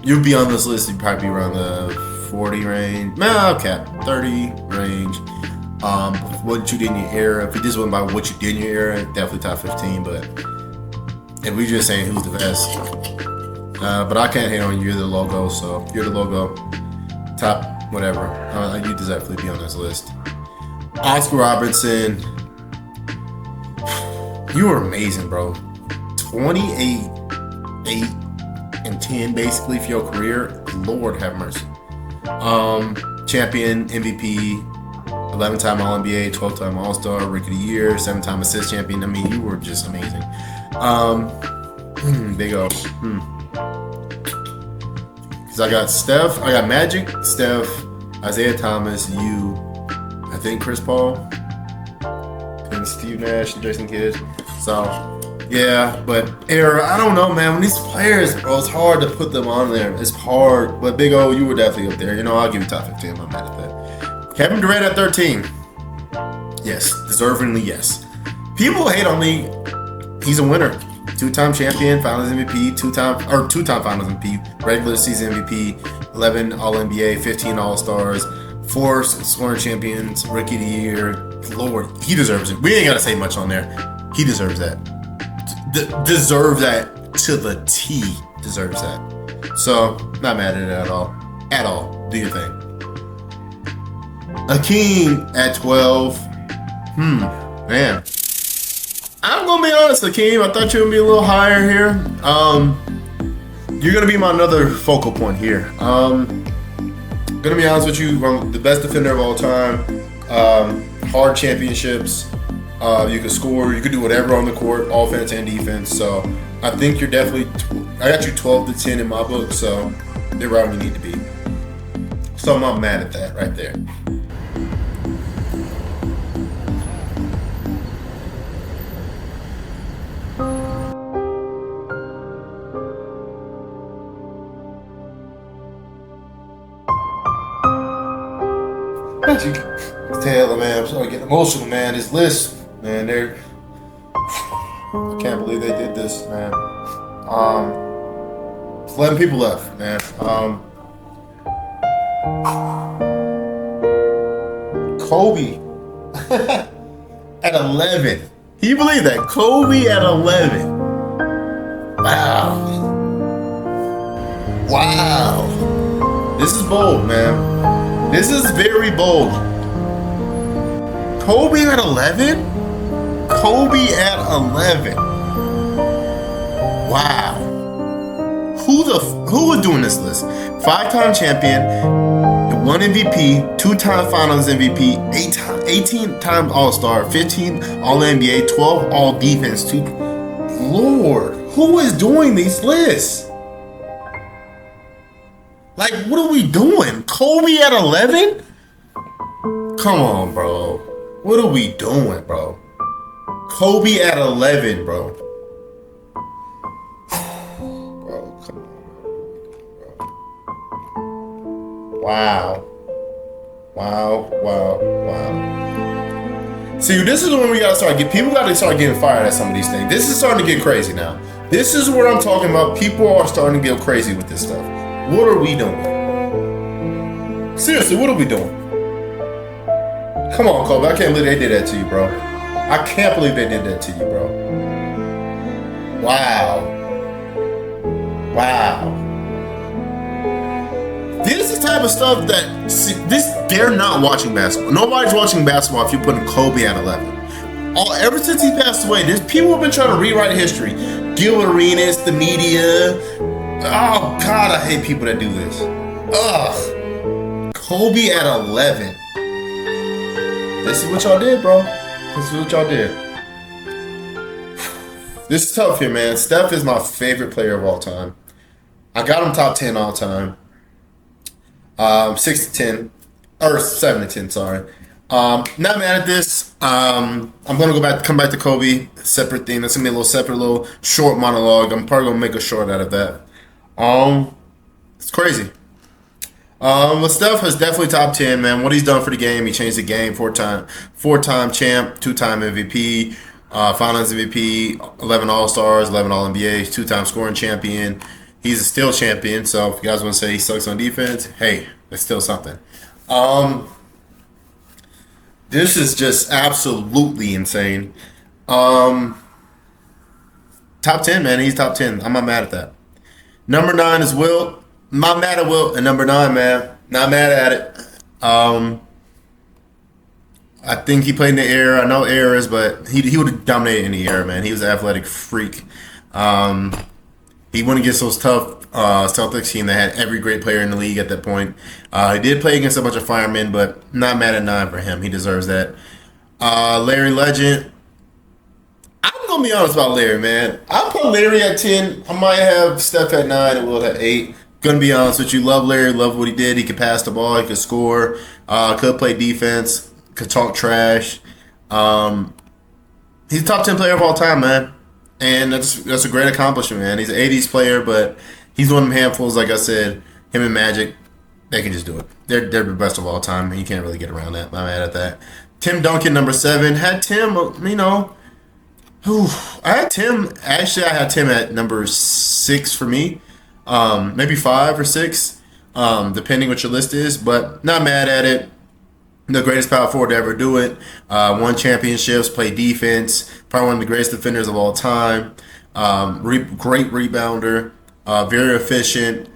You'd be on this list, you'd probably be around the 40 range. Nah, okay, 30 range. What you did in your era. If you just went by what you did in your era, definitely top 15. But if we just saying who's the best, but I can't hate on you. You're the logo, so you're the logo. Top whatever. You deserve to be on this list. Oscar Robertson. You were amazing, bro. 28, 8, and 10 basically for your career. Lord have mercy. Champion, MVP, 11-time All-NBA, 12-time All-Star, Rookie of the Year, 7-time assist champion. I mean, you were just amazing. Big O. Because I got Steph, I got Magic, Steph, Isaiah Thomas, you, I think Chris Paul, and Steve Nash, and Jason Kidd. So, yeah, but era, I don't know, man. When these players, bro, it's hard to put them on there. It's hard. But Big O, you were definitely up there. You know, I'll give you top 15. I'm not mad at that. Kevin Durant at 13. Yes, deservingly, yes. People hate on me. He's a winner. Two-time champion, Finals MVP, two-time Finals MVP, regular season MVP, 11 All-NBA, 15 All-Stars, 4 scoring champions, Rookie of the Year. Lord, he deserves it. We ain't gotta say much on there. He deserves that. Deserves that to the T. Deserves that. So, not mad at it at all. At all. Do your thing. Akeem at 12. Man. I'm gonna be honest, Akeem. I thought you would be a little higher here. You're gonna be my another focal point here. Gonna be honest with you, I'm the best defender of all time. Hard championships. You can score. You can do whatever on the court, offense and defense. So I think you're definitely. I got you 12 to 10 in my book. So they're right where you need to be. So I'm not mad at that right there. Taylor, man, I'm starting to get emotional, man. This list, man, I can't believe they did this, man. 11 people left, man. Kobe at 11. Can you believe that? Kobe at 11. Wow. This is bold, man. This is very bold. Kobe at 11? Kobe at 11. Wow. Who was doing this list? 5-time champion, 1 MVP, 2-time Finals MVP, 18 times All-Star, 15 All-NBA, 12 All-Defense. Lord, who is doing these lists? Like, what are we doing? Kobe at 11? Come on, bro. What are we doing, bro? Kobe at 11, bro. Bro, come on, bro. Wow. See, this is when we gotta start people gotta start getting fired at some of these things. This is starting to get crazy now. This is what I'm talking about. People are starting to get crazy with this stuff. What are we doing? Seriously, what are we doing? Come on, Kobe. I can't believe they did that to you, bro. I can't believe they did that to you, bro. Wow. This is the type of stuff that they're not watching basketball. Nobody's watching basketball if you put Kobe at 11. Ever since he passed away, there's people have been trying to rewrite history. Gilbert Arenas, the media. Oh God, I hate people that do this. Ugh. Kobe at 11. This is what y'all did, bro. This is what y'all did. This is tough here, man. Steph is my favorite player of all time. I got him top 10 all time. 6 to 10. Or 7 to 10, sorry. Not mad at this. I'm gonna come back to Kobe. Separate thing. That's gonna be a little short monologue. I'm probably gonna make a short out of that. It's crazy. But Steph is definitely top 10, man. What he's done for the game, he changed the game. Four-time champ, 2-time MVP, Finals MVP, 11 All-Stars, 11 All-NBAs, 2-time scoring champion. He's a still champion, so if you guys want to say he sucks on defense, hey, it's still something. This is just absolutely insane. Top 10, man. He's top 10. I'm not mad at that. Number 9 is Wilt. Not mad at Wilt at number 9, man. Not mad at it. I think he played in the era. I know eras, but he would have dominated in the era, man. He was an athletic freak. He went against those tough Celtics team that had every great player in the league at that point. He did play against a bunch of firemen, but not mad at 9 for him. He deserves that. Larry Legend. I'm going to be honest about Larry, man. I put Larry at 10. I might have Steph at 9 and Wilt at 8. Gonna be honest with you, love Larry, love what he did. He could pass the ball, he could score, could play defense, could talk trash. He's a top 10 player of all time, man. And that's a great accomplishment, man. He's an 80s player, but he's one of them handfuls, like I said, him and Magic, they can just do it. They're the best of all time, and you can't really get around that. I'm mad at that. Tim Duncan, number 7. Had Tim, Whew. I had Tim. Actually, I had Tim at number 6 for me. Maybe 5 or 6, depending what your list is. But not mad at it. The greatest power forward to ever do it. Won championships, played defense. Probably one of the greatest defenders of all time. Great rebounder. Very efficient.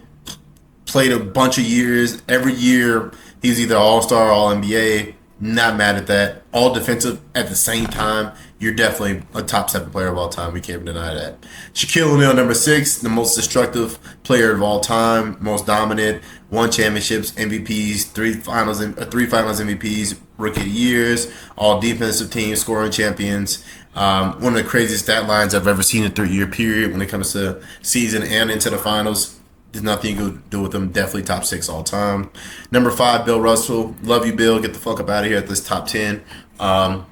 Played a bunch of years. Every year, he's either All Star or All NBA. Not mad at that. All defensive at the same time. You're definitely a top 7 player of all time. We can't deny that. Shaquille O'Neal, number 6, the most destructive player of all time, most dominant, won championships, MVPs, three finals MVPs, rookie of the years, all defensive teams, scoring champions. One of the craziest stat lines I've ever seen in a 3-year period when it comes to season and into the finals. There's nothing you can do with them. Definitely top 6 all time. Number 5, Bill Russell. Love you, Bill. Get the fuck up out of here at this top 10.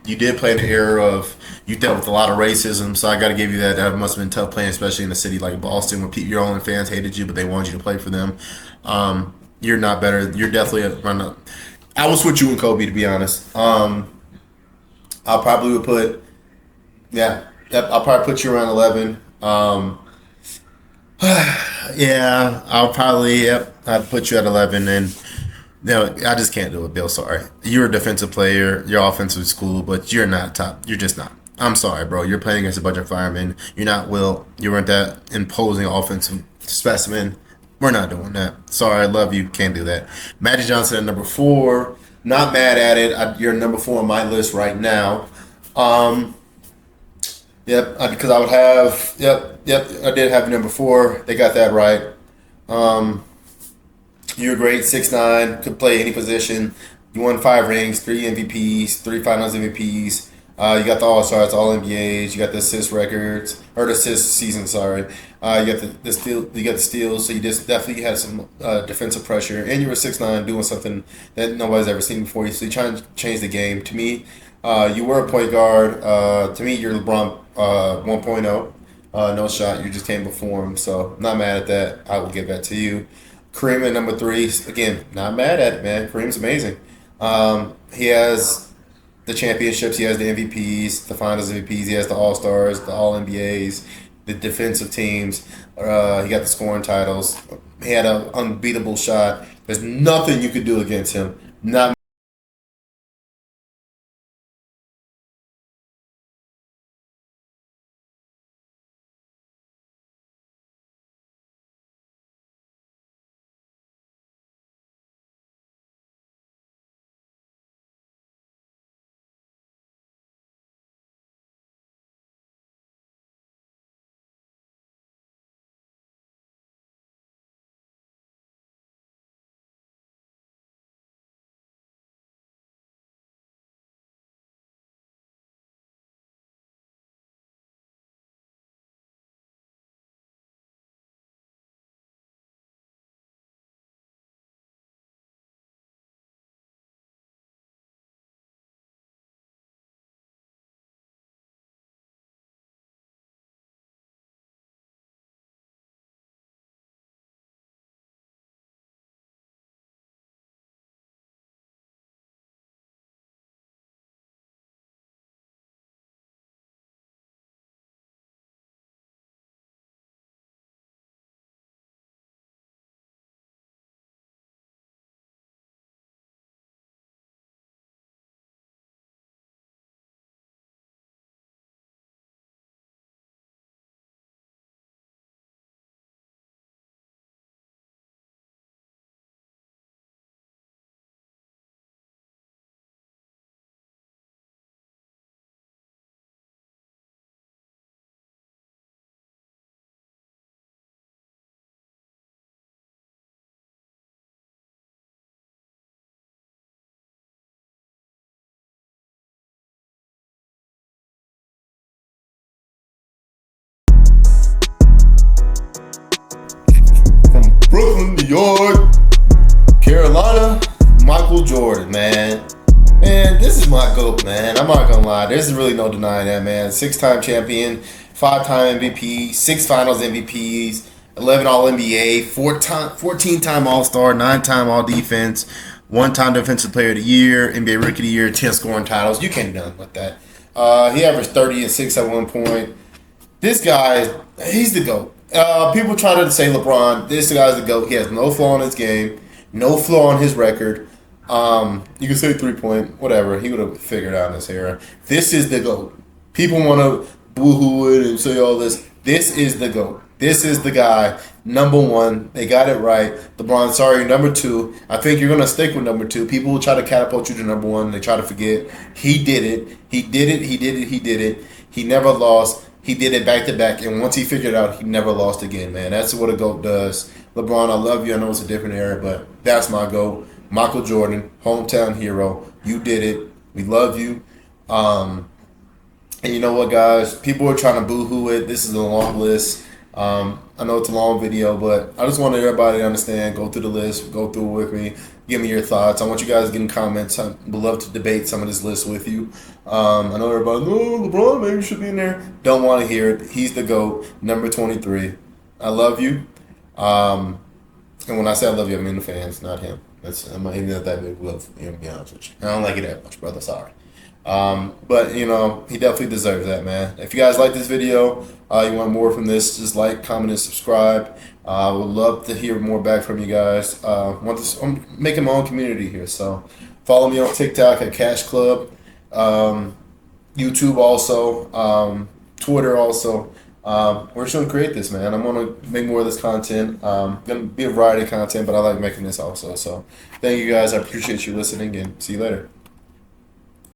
You did play in the era of, you dealt with a lot of racism, so I got to give you that. That must have been tough playing, especially in a city like Boston, where your own fans hated you, but they wanted you to play for them. You're not better. You're definitely a run up. I will switch you and Kobe, to be honest. I'll probably would put, yeah, yep, I'll probably put you around 11. Yeah, I'll probably, yep, I'd put you at 11. And no, I just can't do it, Bill. Sorry. You're a defensive player. Your offensive is cool, but you're not top. You're just not. I'm sorry, bro. You're playing against a bunch of firemen. You're not Will. You weren't that imposing offensive specimen. We're not doing that. Sorry, I love you. Can't do that. Magic Johnson at number 4. Not mad at it. You're number 4 on my list right now. Um, yep, because I would have. Yep. I did have number 4. They got that right. Um, You're great, 6'9", could play any position. You won 5 rings, 3 MVPs, 3 Finals MVPs. You got the All Stars, All NBAs. You got the assist records or the assist season. Sorry. You got the steal. You got the steals. So you just definitely had some defensive pressure, and you were 6'9", doing something that nobody's ever seen before. So you trying to change the game. To me, you were a point guard. To me, you're LeBron 1.0. No shot. You just came before him. So not mad at that. I will give that to you. Kareem at number 3. Again, not mad at it, man. Kareem's amazing. He has the championships. He has the MVPs, the Finals MVPs. He has the All Stars, the All NBAs, the defensive teams. He got the scoring titles. He had an unbeatable shot. There's nothing you could do against him. Not from Brooklyn, New York, Carolina. Michael Jordan, man. Man, this is my GOAT, man. I'm not gonna lie. There's really no denying that, man. 6-time champion, 5-time MVP, 6 Finals MVPs, 11 All NBA, 14-time All Star, 9-time All Defense, 1-time Defensive Player of the Year, NBA Rookie of the Year, 10 scoring titles. You can't do nothing with that. He averaged 30 and 6 at one point. This guy, he's the GOAT. People try to say LeBron, this guy's the GOAT. He has no flaw in his game, no flaw in his record. You can say 3-point, whatever. He would have figured out in this era. This is the GOAT. People want to boo-hoo it and say all this. This is the GOAT. This is the guy. Number one. They got it right. LeBron, sorry, number two. I think you're going to stick with number two. People will try to catapult you to number one. They try to forget. He did it. He did it. He did it. He did it. He never lost. He did it back to back. And once he figured it out, he never lost again, man. That's what a GOAT does. LeBron, I love you. I know it's a different era, but that's my GOAT. Michael Jordan, hometown hero. You did it. We love you. And you know what, guys? People are trying to boo-hoo it. This is a long list. I know it's a long video, but I just want everybody to understand. Go through the list. Go through it with me. Give me your thoughts. I want you guys to get in comments. I would love to debate some of this list with you. I know everybody, no, LeBron maybe should be in there. Don't want to hear it. He's the GOAT, number 23. I love you. And when I say I love you, I mean the fans, not him. I'm not even that big love, to be honest with you. I don't like it that much, brother. Sorry. But he definitely deserves that, man. If you guys like this video, you want more from this, just like, comment, and subscribe. I would love to hear more back from you guys. I'm making my own community here, so follow me on TikTok at Cash Club, YouTube also, Twitter also. We're just gonna create this, man. I'm gonna make more of this content. Gonna be a variety of content, but I like making this also. So thank you guys. I appreciate you listening, and see you later.